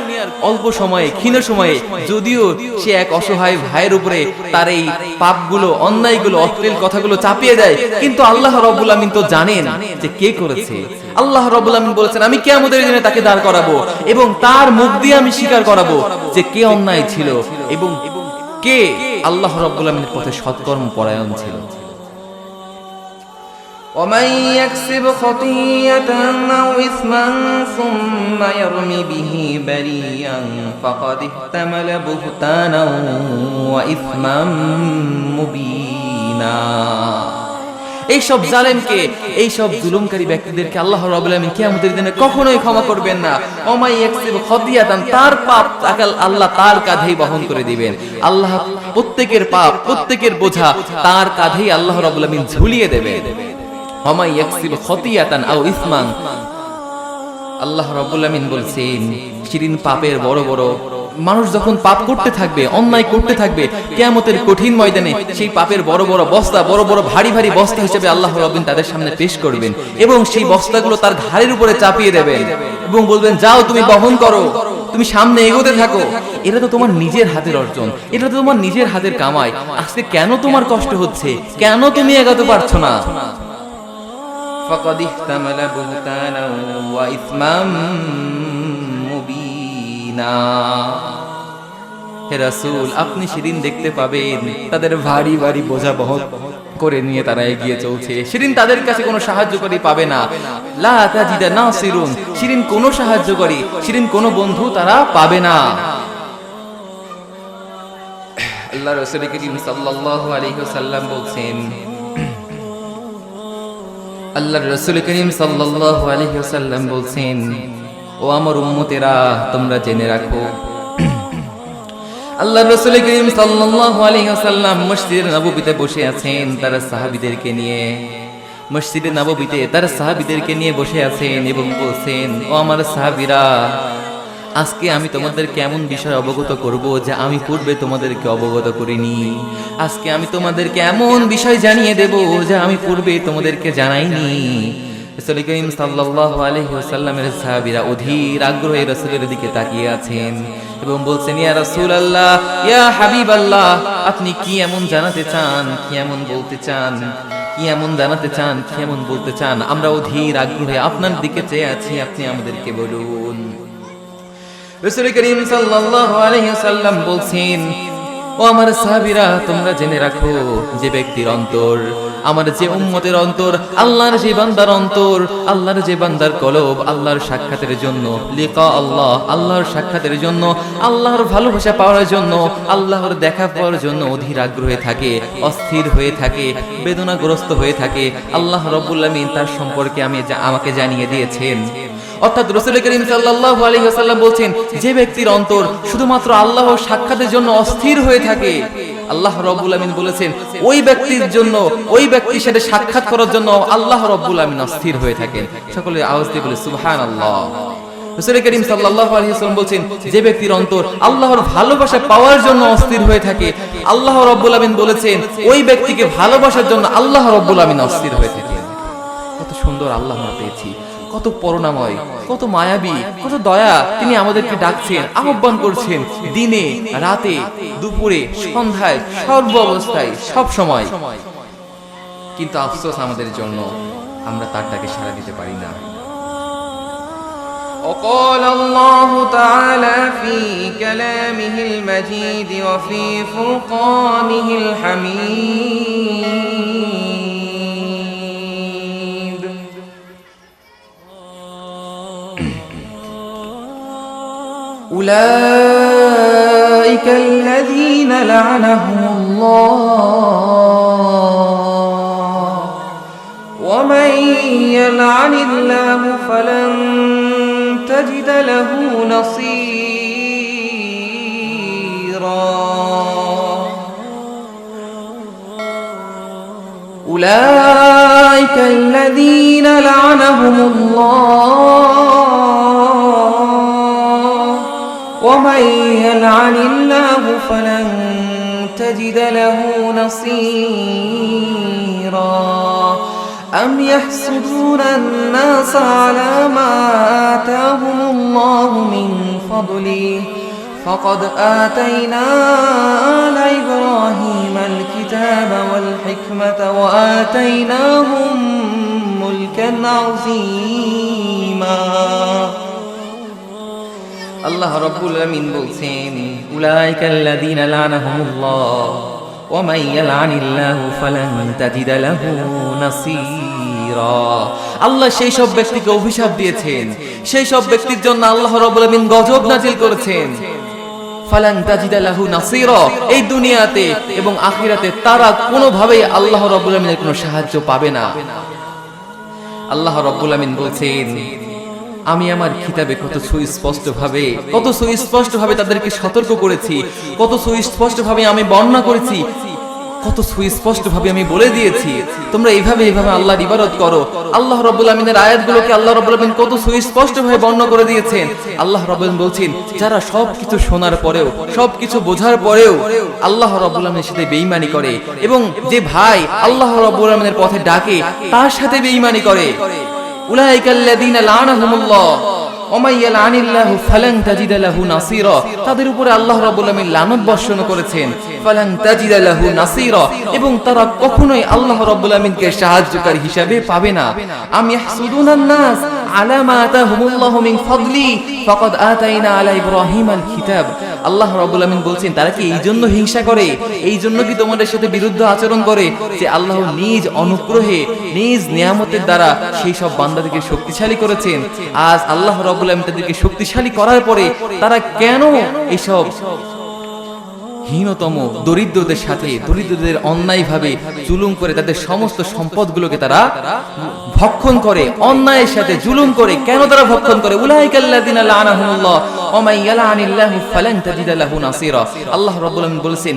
অল্প সময়ে, ক্ষীণ সময়ে যদিও সে এক অসহায় ভাইয়ের উপরে তার এই পাপগুলো, অন্যায়গুলো, অশ্লীল কথাগুলো চাপিয়ে দেয়, কিন্তু আল্লাহ রাব্বুল আমিন তো জানেন যে কে করেছে। আল্লাহ রাব্বুল আমিন বলেছেন, আমি কিয়ামতের দিনে তাকে দাঁড় করাবো এবং তার মুখ দিয়ে আমি স্বীকার করাবো যে কে অন্যায় ছিল এবং কে আল্লাহ রাব্বুল আমিনের পথে সৎকর্ম পরায়ণ ছিল। ومن يكسب خطيئة أو إثما ثم يرم به بريئا فقد احتمل بهتانا وإثما مبينا এইসব জালেমকে, এইসব জুলুমকারী ব্যক্তিদেরকে আল্লাহ রাব্বুল আমিন কিয়ামতের দিনে কখনোই ক্ষমা করবেন না। ওমাই ইয়াকসিব খতিয়াতান, তার পাপ আল্লাহ তার কাঁধেই বহন করে দিবেন। আল্লাহ প্রত্যেকের পাপ, প্রত্যেকের বোঝা তার কাঁধেই আল্লাহ রাব্বুল আমিন ঝুলিয়ে দেবেন। ওমাই ইয়াকসিব খতিয়াতান আও ইসমান, আল্লাহ রাব্বুল আমিন বলছেন, শিরিন পাপের বড় বড় মানুষ যখন পাপ করতে থাকবে, অন্যায় করতে থাকবে, কিয়ামতের কঠিন ময়দানে সেই পাপের বড় বড় বস্তা, বড় বড় ভারী ভারী বস্তা হিসেবে আল্লাহ রাব্বুল আমিন তাদের সামনে পেশ করবেন এবং সেই বস্তাগুলো তার ঘাড়ের উপরে চাপিয়ে দেবেন এবং বলবেন, যাও তুমি বহন করো, তুমি সামনে এগোতে থাকো। এটা তো তোমার নিজের হাতের অর্জন, এটা তো তোমার নিজের হাতের কামাই। আজকে কেন তোমার কষ্ট হচ্ছে? কেন তুমি এগোতে পারছো না? فقد احتمل بهتانا وإثما مبينا হে রাসূল, আপনি সেদিন দেখতে পাবেন তাদের ভারী ভারী বোঝা বহন করে নিয়ে তারা এগিয়ে চলছে। সেদিন তাদের কাছে কোনো সাহায্যকারী পাবে না। লা তাজিদা নাসিরুন, সেদিন কোনো সাহায্যকারী, সেদিন কোনো বন্ধু তারা পাবে না। আল্লাহ রাসূল করিম সাল্লাল্লাহু আলাইহি ওয়াসাল্লাম বলছেন, আল্লাহর রাসূল করিম সাল্লাল্লাহু আলাইহি ওয়াসাল্লাম বলছেন, ও আমার উম্মতেরা তোমরা জেনে রাখো, আল্লাহর রাসূল করিম সাল্লাল্লাহু আলাইহি ওয়াসাল্লাম মসজিদে নববীতে বসে আছেন তার সাহাবীদেরকে নিয়ে। মসজিদে নববীতে তার সাহাবীদেরকে নিয়ে বসে আছেন এবং বলছেন, ও আমার সাহাবীরা, আজকে আমি তোমাদেরকে এমন বিষয় অবগত করব যা আমি পূর্বে তোমাদেরকে অবগত করিনি। আজকে আমি তোমাদেরকে এমন বিষয় জানিয়ে দেব যা আমি পূর্বে তোমাদেরকে জানাইনি। রাসূল করিম সাল্লাল্লাহু আলাইহি ওয়াসাল্লামের সাহাবীরা অধীর আগ্রহে রাসূলের দিকে তাকিয়ে আছেন এবং বলছেন, ইয়া রাসূলুল্লাহ, ইয়া হাবিবাল্লাহ, আপনি কি এমন জানাতে চান, কি এমন বলতে চান, কি এমন জানাতে চান, কি এমন বলতে চান? আমরা অধীর আগ্রহে আপনার দিকে চেয়ে আছি, আপনি আমাদেরকে বলুন। রাসূল করিম সাল্লাল্লাহু আলাইহি ওয়াসাল্লাম বলছেন, ও আমার সাহাবীরা তোমরা জেনে রাখো, যে ব্যক্তির অন্তর, আমার যে উম্মতের অন্তর, আল্লাহর যে বান্দার অন্তর, আল্লাহর যে বান্দার কলব আল্লাহর সাক্ষাতের জন্য, লিকা আল্লাহ, আল্লাহর সাক্ষাতের জন্য, আল্লাহর ভালোবাসা পাওয়ার জন্য, আল্লাহর দেখা পাওয়ার জন্য অধীর আগ্রহে থাকে, অস্থির হয়ে থাকে, বেদনাগ্রস্ত হয়ে থাকে, আল্লাহ রাব্বুল আমিন তার সম্পর্কে আমাকে জানিয়ে দিয়েছেন। অর্থাৎ রাসূল করিম সাল্লাল্লাহু আলাইহি ওয়াসাল্লাম বলছেন, যে ব্যক্তির অন্তর শুধুমাত্র আল্লাহর সাক্ষাতের জন্য অস্থির হয়ে থাকে, আল্লাহ রাব্বুল আমিন বলেছেন ওই ব্যক্তির জন্য, ওই ব্যক্তির সাথে সাক্ষাৎ করার জন্য আল্লাহ রাব্বুল আমিন অস্থির হয়ে থাকেন। সকলে আওয়াজ দিয়ে বলে সুবহানাল্লাহ। রাসূল করিম সাল্লাল্লাহু আলাইহি ওয়াসাল্লাম বলছেন, যে ব্যক্তির অন্তর আল্লাহর ভালোবাসা পাওয়ার জন্য অস্থির হয়ে থাকে, আল্লাহ রাব্বুল আমিন বলেছেন ওই ব্যক্তিকে ভালোবাসার জন্য আল্লাহ রাব্বুল আমিন অস্থির হয়ে থাকেন। কত সুন্দর আল্লাহ আমরা পেয়েছি, কত করুণাময়, কত মায়াবী, কত দয়া। তিনি আমাদেরকে ডাকছেন, আহ্বান করছেন, দিনে রাতে, দুপুরে, সন্ধ্যায়, সর্ব অবস্থায়, সব সময়। কিন্তু আফসোস আমাদের জন্য, আমরা তার ডাকে সাড়া দিতে পারি না। وقال الله تعالى في كلامه المجيد وفي فرقانه الحميد أولئك الذين لعنهم الله ومن يلعن الله فلن تجد له نصيرا أولئك الذين لعنهم الله ومن يلعن الله فلن تجد له نصيرا أم يحسدون الناس على ما آتاهم الله من فضله فقد آتينا آل إبراهيم الكتاب والحكمة وآتيناهم ملكا عظيما আল্লাহ রাব্বুল আমিন বলছেন, উলাইকাল্লাযীনা লা'নাহুমুল্লাহ ওয়া মান ইয়ালআনিল্লাহু ফালান তাজিদা লাহু নাসীরা। আল্লাহ সেই সব ব্যক্তিকে অভিশাপ দিয়েছেন, সেই সব ব্যক্তির জন্য আল্লাহ রাব্বুল আমিন গজব নাযিল করেছেন। ফালান তাজিদা লাহু নাসীরা, এই দুনিয়াতে এবং আখিরাতে তারা কোনোভাবেই আল্লাহ রাব্বুল আমিনের কোনো সাহায্য পাবে না। আল্লাহ রাব্বুল আমিন বলছেন, আমি আমার কিতাবে কত সুস্পষ্টভাবে তাদেরকে সতর্ক করেছি, কত সুস্পষ্টভাবে আমি বর্ণনা করেছি, কত সুস্পষ্টভাবে আমি বলে দিয়েছি তোমরা এইভাবে আল্লাহর ইবাদত করো। আল্লাহ রাব্বুল আমিনের আয়াতগুলোকে আল্লাহ রাব্বুল আমিন কত সুস্পষ্টভাবে বর্ণনা করে দিয়েছেন। আল্লাহ রাব্বুল আমিন বলছেন, যারা সবকিছু শোনার পরেও, সবকিছু বোঝার পরেও আল্লাহ রাব্বুল আমিনের সাথে বেঈমানি করে, এবং যে ভাই আল্লাহ রাব্বুল আমিনের পথে ডাকে তার সাথে বেঈমানি করে, উলাইকাল্লাযীনা লা'নাহুমুল্লাহ ওয়া মান ইয়ালআনিল্লাহু ফালান তাজিদা লাহু নাসীরা, তাদের উপরে আল্লাহ রাব্বুল আমিন লানত বর্ষণ করেছেন, ফালান তাজিদা লাহু নাসীরা, এবং তারা কখনোই আল্লাহ রাব্বুল আমিনকে সাহায্যকারী হিসেবে পাবে না। আম ইয়াহসুদুনান নাস আলা মা আতাহুমুল্লাহু মিন ফাদলি ফাকাদ আতাইনা আলা ইব্রাহিমাল কিতাব। আল্লাহ রাব্বুল আমিন বলছেন, তারা কি এই জন্য হিংসা করে, এই জন্য কি তোমাদের সাথে বিরুদ্ধ আচরণ করে যে আল্লাহ নিজ অনুগ্রহে, নিজ নিয়ামতের দ্বারা সেই সব বান্দাদেরকে শক্তিশালী করেছেন। আজ আল্লাহ রাব্বুল আমিন তাদেরকে শক্তিশালী করার পরে তারা কেন এসব হীনতম দরিদ্রদের সাথে দরিদ্রদের অন্যায়ভাবে জুলুম করে তাদের সমস্ত সম্পদগুলোকে তারা ভক্ষণ করে, অন্যায়ের সাথে জুলুম করে। কেন তারা ভক্ষণ করে? উলাইকাল্লাযিনা লাআনাহুমুল্লাহ ওয়া মান ইয়ালআনিল্লাহু ফালান তাজিদা লাহু নাসীরা। আল্লাহ রাব্বুল আলামিন বলেছেন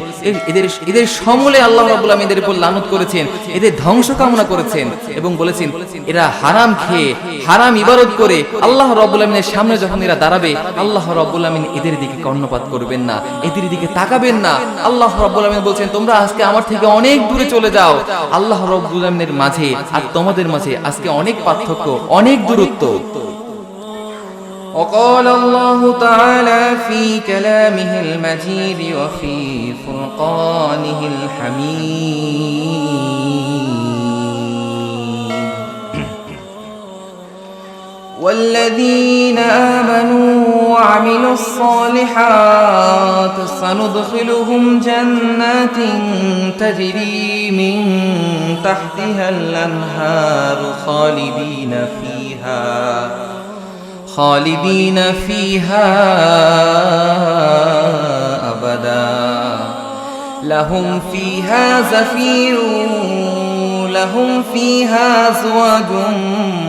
এদের সমূলে আল্লাহ রাব্বুল আলামিন এদের উপর লানত করেছেন, এদের ধ্বংস কামনা করেছেন এবং বলেছেন এরা হারাম খেয়ে হারাম ইবাদত করে আল্লাহ রাব্বুল আলামিনের সামনে যখন এরা দাঁড়াবে আল্লাহ রাব্বুল আলামিন এদের দিকে কর্ণপাত করবেন না, এদের দিকে তাকাবেন না। আল্লাহ রাব্বুল আলামিন বলছেন তোমরা আজকে আমার থেকে অনেক দূরে চলে যাও। আল্লাহ রাব্বুল আলামিনের মাঝে আর তোমাদের মাঝে আজকে অনেক পার্থক্য, অনেক দূরত্ব। وقال الله تعالى في كلامه المجيد وفي فرقانه الحميد والذين آمنوا وعملوا الصالحات سندخلهم جنات تجري من تحتها الأنهار خالدين فيها أبدا لهم فيها زفير لهم فيها أزواج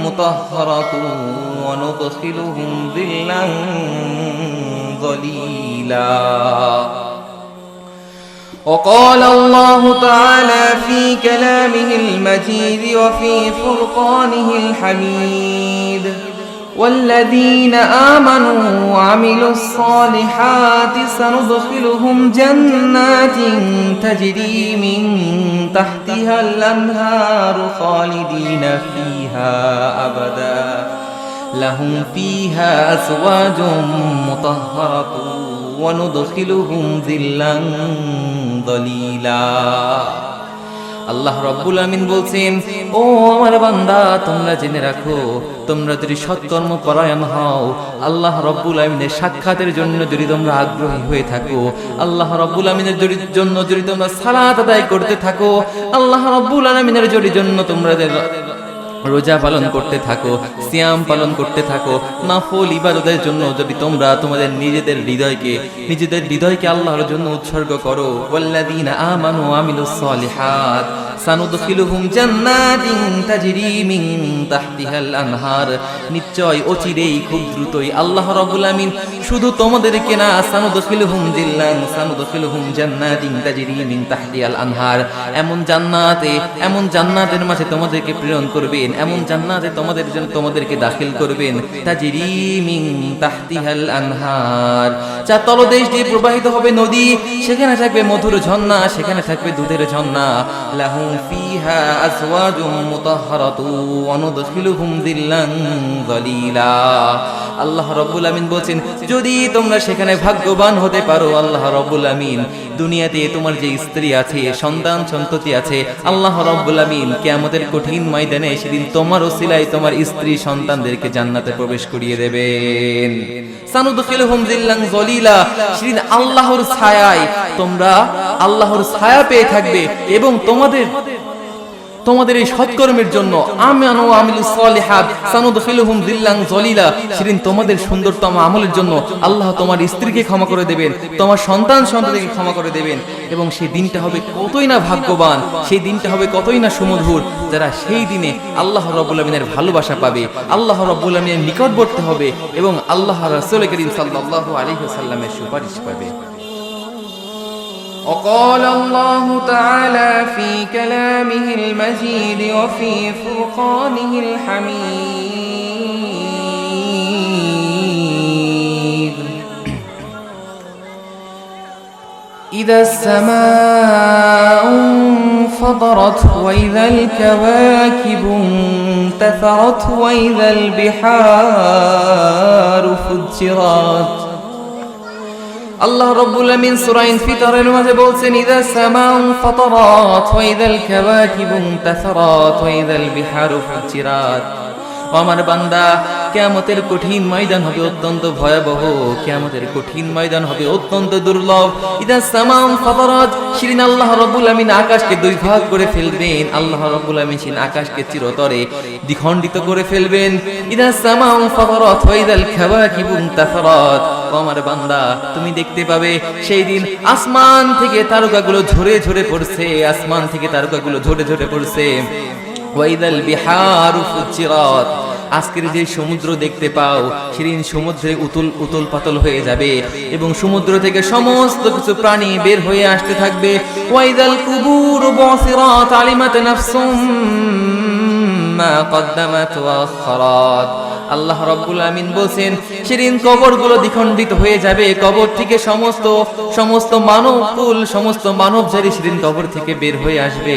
مطهرة وندخلهم ظلا ظليلا وقال الله تعالى في كلامه المجيد وفي فرقانه الحميد والذين آمنوا وعملوا الصالحات سندخلهم جنات تجري من تحتها الأنهار خالدين فيها أبدا لهم فيها أزواج مطهرة وندخلهم ظلا ظليلا আল্লাহ রাব্বুল আমিন বলছেন ও আমার বান্দা তোমরা জেনে রাখো তোমরা যদি সৎকর্ম পরায়ণ হও, আল্লাহ রাব্বুল আমিনের সাক্ষাতের জন্য যদি তোমরা আগ্রহী হয়ে থাকো, আল্লাহ রাব্বুল আমিনের জন্য যদি তোমরা সালাত আদায় করতে থাকো, আল্লাহ রাব্বুল আমিনের জন্য তোমরা রোজা পালন করতে থাকো, সিয়াম পালন করতে থাকো, নফল ইবাদতের জন্য যদি তোমরা তোমাদের নিজেদের হৃদয়কে আল্লাহর জন্য উৎসর্গ করো, ওয়াল্লাযীনা আমানু ওয়া আমিলুস সালিহাত সানুদখিলুহুম জান্নাতিন তাজরি মিন তাহতিহাল আনহার, নিশ্চয় অচিরেই খুব দ্রুতই আল্লাহ রাব্বুল আমিন শুধু তোমাদেরকে না সানুদখিলুহুম জান্নাতিন তাজরি মিন তাহতিহাল আনহার, এমন জান্নাতের মাঝে তোমাদেরকে প্রেরণ করবেন, এমন জান্নাতে তোমাদেরকে দাখিল করবেন, তাজরি মিন তাহতিহাল আনহার, যা তলদেশ দিয়ে প্রবাহিত হবে নদী, সেখানে থাকবে মধুর ঝর্ণা, সেখানে থাকবে দুধের ঝর্ণা, লাহুম ফিহা আজওয়াজুম মুতাহহারাতু ওয়া নুদখিলুহুম যিল্লান যালিলা। আল্লাহ রাব্বুল আমিন বলেন যদি তোমরা সেখানে ভাগ্যবান হতে পারো, আল্লাহ রাব্বুল আমিন দুনিয়াতে তোমার যে স্ত্রী আছে, সন্তান সন্ততি আছে, আল্লাহ রাব্বুল আমিন কিয়ামতের কঠিন ময়দানে সেদিন তোমার ওসিলায় তোমার স্ত্রী সন্তানদেরকে জান্নাতে প্রবেশ করিয়ে দেবেন। সানুদখিলুহুম যিল্লান যালিলা, সেদিন আল্লাহর ছায়ায় তোমরা আল্লাহর ছায়া পেয়ে থাকবে এবং তোমাদের এই সৎকর্মের জন্য আমানু ওয়া আমিলুস সালিহাত সানুদখিলুহুম যিল্লান যালিলা, সেদিন তোমাদের সুন্দরতম আমলের জন্য আল্লাহ তোমার স্ত্রীকে ক্ষমা করে দেবেন, তোমার সন্তানকে ক্ষমা করে দেবেন, এবং সেই দিনটা হবে কতই না ভাগ্যবান, সেই দিনটা হবে কতই না সুমধুর যারা সেই দিনে আল্লাহ রাব্বুল আমিনের ভালোবাসা পাবে, আল্লাহ রাব্বুল আমিনের নিকটবর্তী হবে এবং আল্লাহ রাসূল করিম সাল্লাল্লাহু আলাইহি ওয়াসাল্লামের সুপারিশ পাবে। وقال الله تعالى في كلامه المجيد وفي فرقانه الحميد إذا السماء انفطرت وإذا الكواكب انتثرت وإذا البحار فجرت। আল্লাহ রাব্বুল আমিন সূরা ইনফিতারের মাঝে বলছেন ইযা সামাউ ফাতারাত ওয়া ইযাল কাওয়াকিবু ইনতাসারাত ওয়া ইযাল বিহারু ফুজিরাত। আমার বান্দা কিয়ামতের কঠিন ময়দান হবে অত্যন্ত ভয়াবহ, কিয়ামতের কঠিন ময়দান হবে অত্যন্ত দুর্লভ। ইযা সামাউ ফাতারাত, সেদিন আল্লাহ রাব্বুল আমিন আকাশকে দুই ভাগ করে ফেলবেন, আল্লাহ রাব্বুল আমিন সেদিন আকাশকে চিরতরে দ্বিখণ্ডিত করে ফেলবেন। ইযা সামাউ ফাতারাত ওয়া ইযাল কাওয়াকিবু ইনতাসারাত, ও আমার বান্দা তুমি দেখতে পাবে সেই দিন আসমান থেকে তারকাগুলো ঝরে ঝরে পড়ছে, আসমান থেকে তারকাগুলো ঝরে ঝরে পড়ছে। ওয়াইদাল বিহারু ফুজ্জিরাত, আজকের যে সমুদ্র দেখতে পাও সেদিন সমুদ্রে উতল পাতল হয়ে যাবে এবং সমুদ্র থেকে সমস্ত কিছু প্রাণী বের হয়ে আসতে থাকবে। ওয়াইদাল কুবুর বুসিরাত আলিমাত নাফসুম মা কদ্দামাত ওয়া আখখারাত। আল্লাহ রাব্বুল আমিন বলেন সেদিন কবরগুলো দ্বিখণ্ডিত হয়ে যাবে, কবর থেকে সমস্ত মানবকুল সমস্ত মানবজাতি সেদিন কবর থেকে বের হয়ে আসবে।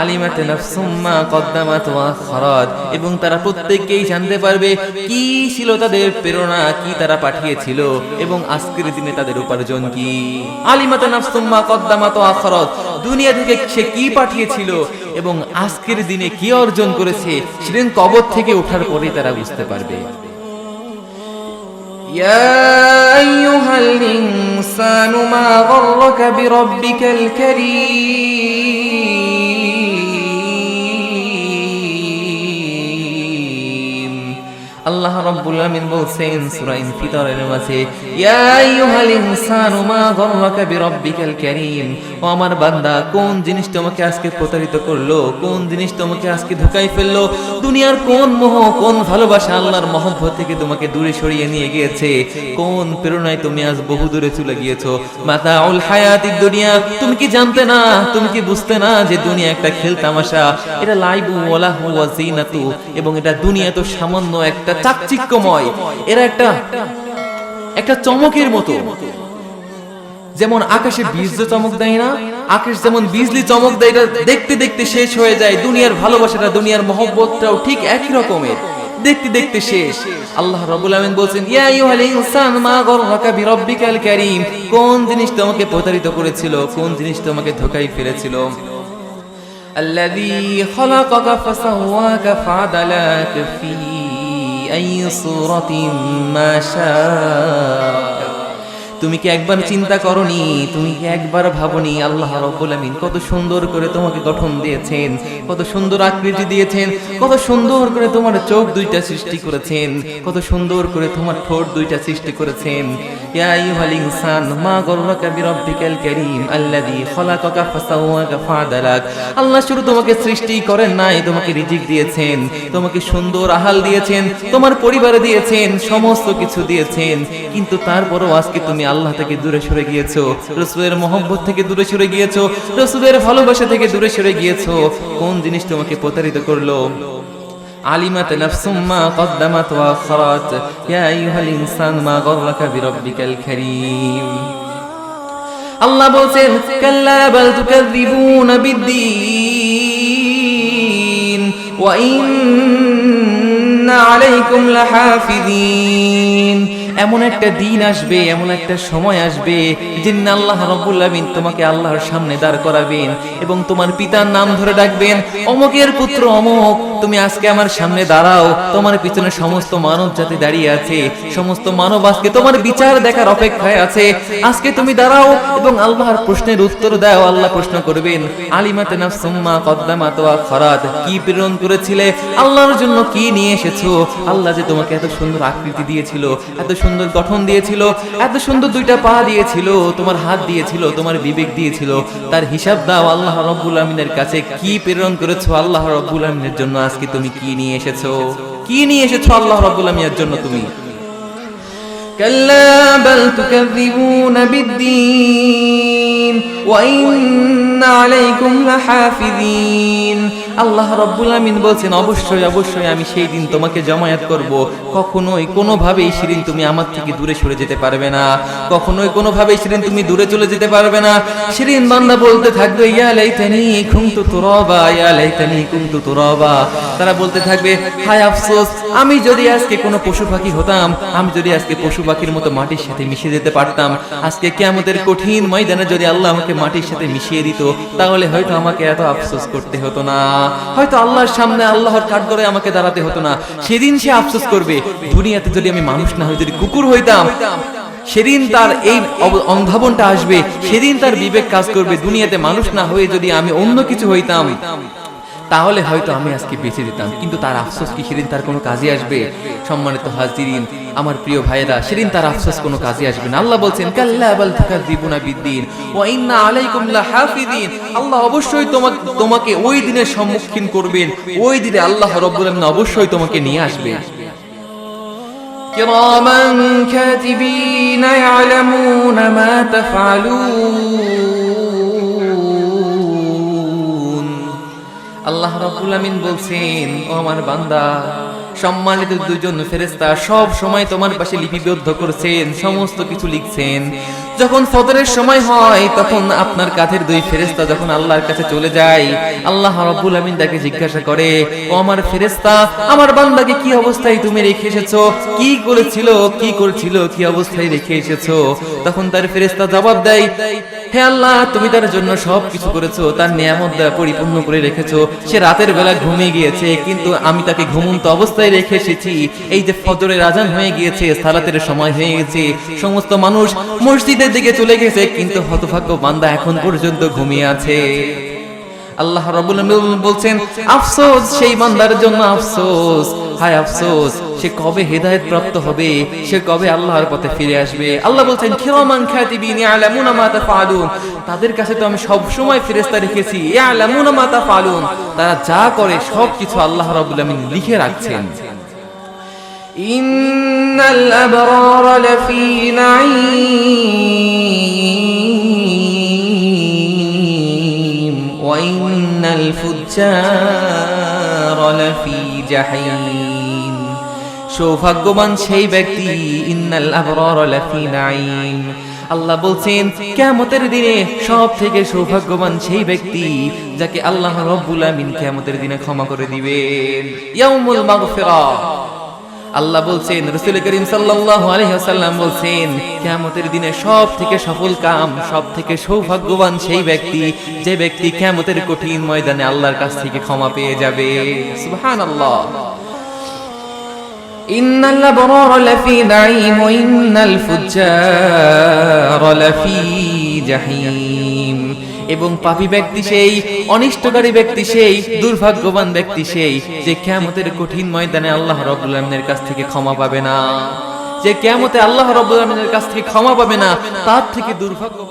আলিমাত নাফসুম মা কদ্দামাত ওয়া আখখারাত, এবং তারা প্রত্যেককেই জানতে পারবে কি ছিল তাদের প্রেরণা, কি তারা পাঠিয়েছিল এবং আজকের দিনে তাদের উপার্জন কি। আলিমাত নাফসুম মা কদ্দামাত ওয়া আখখারাত, দুনিয়া থেকে সে কি পাঠিয়েছিল এবং আজকের দিনে কি অর্জন করেছে সেদিন কবর থেকে ওঠার পরে তারা বুঝতে পারবে। ইয়া আইয়ুহাল ইনসানু মা গররাকা বিরাব্বিকাল কারীম। আল্লাহ রাব্বুল আমিন বলেন সূরা ইনফিতারের মাঝে, ইয়া আইয়ুহাল ইনসানু মা গররাকা বিরাব্বিকাল কারীম, ও আমার বান্দা কোন জিনিস তোমাকে আজকে প্রতারিত করলো, কোন জিনিস তোমাকে আজকে ধোঁকায় ফেললো, দুনিয়ার কোন মোহ কোন ভালোবাসা আল্লাহর মহব্বত থেকে তোমাকে দূরে সরিয়ে নিয়ে গিয়েছে, কোন প্রেরণায় তুমি আজ বহু দূরে চলে গিয়েছো। মাতাউল হায়াতিদ দুনিয়া, তুমি কি জানতে না, তুমি কি বুঝতে না যে দুনিয়া একটা খেল তামাশা, এটা লাইবু ওয়া লাহু ওয়া জিনাতু, এবং এটা দুনিয়া তো সামান্য একটা চাকচিক্যময়, এরা একটা চমকের মতো। যেমন আকাশে বীজ চমক দেয় না, আকাশ যেমন বিজলি চমক দেয়, এটা দেখতে দেখতে শেষ হয়ে যায়। দুনিয়ার ভালোবাসাটা দুনিয়ার মহব্বতটাও ঠিক একই রকমের, দেখতে দেখতে শেষ। আল্লাহ রাব্বুল আমিন বলেন, ইয়া আইয়ুহাল ইনসান মা গররাকা বিরাব্বিকাল কারীম, কোন জিনিস তোমাকে প্রতারিত করেছিল, কোন জিনিস তোমাকে ধোঁকায় ফেলেছিল। আল্লাযী খালাকাকা ফাসাওয়াকা ফাআদালাকা ফি আইয়ি সূরাতিন মা শাআ। তুমি কি একবার চিন্তা করনি, তুমি কি একবার ভাবনি আল্লাহ রাব্বুল আমিন কত সুন্দর করে তোমাকে গঠন দিয়েছেন, কত সুন্দর আকৃতি দিয়েছেন, কত সুন্দর করে তোমার চোখ দুইটা সৃষ্টি করেছেন, কত সুন্দর করে তোমার ঠোঁট দুইটা সৃষ্টি করেছেন। ইয়া আইয়ুহাল ইনসান মা গররাকা বিরাব্বিকাল কারীম আল্লাযী খালাকাকা ফাসাওয়াকা ফাআদালাক। আল্লাহ শুধু তোমাকে সৃষ্টি করেন নাই, তোমাকে রিজিক দিয়েছেন, তোমাকে সুন্দর আহাল দিয়েছেন, তোমার পরিবারে দিয়েছেন, সমস্ত কিছু দিয়েছেন, কিন্তু তারপরও আজকে তুমি আল্লাহ থেকে দূরে সরে গিয়েছো, রাসূলের মহব্বত থেকে দূরে সরে গিয়েছো, রাসূলের ভালোবাসা থেকে দূরে সরে গিয়েছো। কোন জিনিস তোমাকে প্রতারিত করলো? আলিমাত নাফসুম মা কদ্দামাত ওয়া আখখারাত, ইয়া আইয়ুহাল ইনসান মা গররাকা বিরাব্বিকাল কারীম। আল্লাহ বলেন, কাল্লা বাল তুকাযযিবুনা বিদ্দীন ওয়া ইন্না আলাইকুম লাহাফিযিন। এমন একটা দিন আসবে, এমন একটা সময় আসবে যেদিন আল্লাহ রাব্বুল আমিন তোমাকে আল্লাহর সামনে দাঁড় করাবেন এবং তোমার পিতার নাম ধরে ডাকবেন, অমুকের পুত্র অমুক, তুমি আজকে আমার সামনে দাঁড়াও। তোমার পিছনে সমস্ত মানব জাতি দাঁড়িয়ে আছে, সমস্ত মানব আজকে তোমার বিচার দেখার অপেক্ষায় আছে। আজকে তুমি দাঁড়াও এবং আল্লাহর প্রশ্নের উত্তর দাও। আল্লাহ প্রশ্ন করবেন, আলিমাত নাফসুম মা কদ্দামাত ওয়া আখখারাত, কি প্রেরণ করেছিলে, আল্লাহর জন্য কি নিয়ে এসেছো। আল্লাহ যে তোমাকে এত সুন্দর আকৃতি দিয়েছিল, এত সুন্দর গঠন দিয়েছিল, এত সুন্দর দুইটা পা দিয়েছিল, তোমার হাত দিয়েছিল, তোমার বিবেক দিয়েছিল, তার হিসাব দাও আল্লাহ রাব্বুল আমিনের কাছে। কি প্রেরণ করেছো আল্লাহ রাব্বুল আমিনের জন্য, আজকে তুমি কি নিয়ে এসেছো, কি নিয়ে এসেছো আল্লাহ রাব্বুল আমিনের জন্য তুমি। কাল্লা বাল তুকাযযিবুনা বিদ্দীন ওয়া ইন্না আলাইকুম লাহাফিযিন। আল্লাহ রাব্বুল আমিন বলেন, অবশ্যই অবশ্যই আমি সেই দিন তোমাকে জমায়েত করব। কখনোই কোনোভাবেই সেদিন তুমি আমার থেকে দূরে সরে যেতে পারবে না, কখনোই কোনোভাবেই সেদিন তুমি দূরে চলে যেতে পারবে না। সেদিন বান্দা বলতে থাকবে, ইয়া লাইতানি কুনতু তুরাবা, ইয়া লাইতানি কুনতু তুরাবা। তারা বলতে থাকবে, হায় আফসোস, আমি যদি আজকে কোনো পশু পাখি হতাম, আমি যদি আজকে পশু পাখির মতো মাটির সাথে মিশে যেতে পারতাম। আজকে কিয়ামতের কঠিন ময়দানে যদি আল্লাহ আমাকে মাটির সাথে মিশিয়ে দিত, তাহলে হয়তো আমাকে এত আফসোস করতে হতো না, হয়তো আল্লাহর সামনে আল্লাহর কাঠগড়ায় আমাকে দাঁড়াতে হতো না। সেদিন সে আফসোস করবে, দুনিয়াতে যদি আমি মানুষ না হই, যদি কুকুর হইতাম। সেদিন তার এই অনুধাবনটা আসবে, সেদিন তার বিবেক কাজ করবে, দুনিয়াতে মানুষ না হয়ে যদি আমি অন্য কিছু হইতাম, তাহলে হয়তো আমি আজকে বেঁচে যেতাম, কিন্তু তার আফসোস কি সেদিন তার কোনো কাজে আসবে? সম্মানিত হাজিরিন, আমার প্রিয় ভাইয়েরা, সেদিন তার আফসোস কোনো কাজে আসবে না। আল্লাহ বলছেন কাল্লা বাল তুকাযযিবুনা বিদ্দিন ওয়া ইন্না আলাইকুম লাহাফিযিন। আল্লাহ অবশ্যই তোমাকে ওই দিনের সম্মুখীন করবেন, ওই দিনে আল্লাহ রাব্বুল আলামিন অবশ্যই তোমাকে নিয়ে আসবে। কিরামান কাতিবিন ইয়ালামুনা মা তাফআলুন। আল্লাহ রাব্বুল আমিন বলছেন, ও আমার বান্দা, সম্মানিত দুইজন ফেরেশতা সব সময় তোমার পাশে লিপিবদ্ধ করছেন, সমস্ত কিছু লিখছেন। যখন ফজরের সময় হয় তখন আপনার কাঁধের দুই ফেরেশতা যখন আল্লাহর কাছে চলে যায়, আল্লাহ রাব্বুল আমিন তাকে জিজ্ঞাসা করে, ও আমার ফেরেশতা, আমার বান্দাকে কি অবস্থায় তুমি রেখে এসেছো, কি করেছিল, কি অবস্থায় রেখে এসেছো? তখন তার ফেরেশতা জবাব দেয়, হে আল্লাহ, তুমি তার জন্য সবকিছু করেছো, তার নিয়ামত দ্বারা পরিপূর্ণ করে রেখেছো। সে রাতের বেলা ঘুমিয়ে গিয়েছে, কিন্তু আমি তাকে ঘুমন্ত অবস্থায় রেখে এসেছি। এই যে ফজরের আজান হয়ে গিয়েছে, সালাতের সময় হয়ে গেছে, সমস্ত মানুষ মসজিদের দিকে চলে গেছে, কিন্তু হতভাগ্য বান্দা এখন পর্যন্ত ঘুমিয়ে আছে। আল্লাহ রাব্বুল আমিন বলছেন, আফসোস সেই বান্দার জন্য, আফসোস, হায় আফসোস, সে কবে হেদায়েত প্রাপ্ত হবে, সে কবে আল্লাহর পথে ফিরে আসবে। আল্লাহ বলছেন, কিরামান কাতিবিন ইয়ালামুনা মা তাফআলুন। তাদের কাছে তো আমি সব সময় ফেরেশতা রেখেছি, ইয়ালামুনা মা তাফআলুন, তারা যা করে সবকিছু আল্লাহ রাব্বুল আমিন লিখে রাখছেন। ইন্নাল আবরারা লাফি নাঈম ওয়া ইন্নাল ফুজ্জারা লাফি জাহিম। সৌভাগ্যবান সেই ব্যক্তি, ইন্নাল আবরারা লাফি নাঈম। আল্লাহ বলছেন, কিয়ামতের দিনে সব থেকে সৌভাগ্যবান সেই ব্যক্তি যাকে আল্লাহ রাব্বুল আমিন কিয়ামতের দিনে ক্ষমা করে দিবেন, ইয়াউমুল মাগফিরা। আল্লাহ বলছেন, রাসূল করিম সাল্লাল্লাহু আলাইহি ওয়াসাল্লাম বলছেন, কিয়ামতের দিনে সব থেকে সফল কাম, সব থেকে সৌভাগ্যবান সেই ব্যক্তি যে ব্যক্তি কিয়ামতের কঠিন ময়দানে আল্লাহর কাছ থেকে ক্ষমা পেয়ে যাবে। সুবহানাল্লাহ। ইন্নাল আবরারা লাফি নাঈম ওয়া ইন্নাল ফুজ্জারা লাফি জাহিম। এবং পাপী ব্যক্তি সেই, অনিষ্টকারী ব্যক্তি সেই, দুর্ভাগ্যবান ব্যক্তি সেই যে কিয়ামতের কঠিন ময়দানে আল্লাহ রাব্বুল আমিনের কাছ থেকে ক্ষমা পাবে না। যে কিয়ামতে আল্লাহ রাব্বুল আমিনের কাছ থেকে ক্ষমা পাবে না, তার থেকে দুর্ভাগ্যবান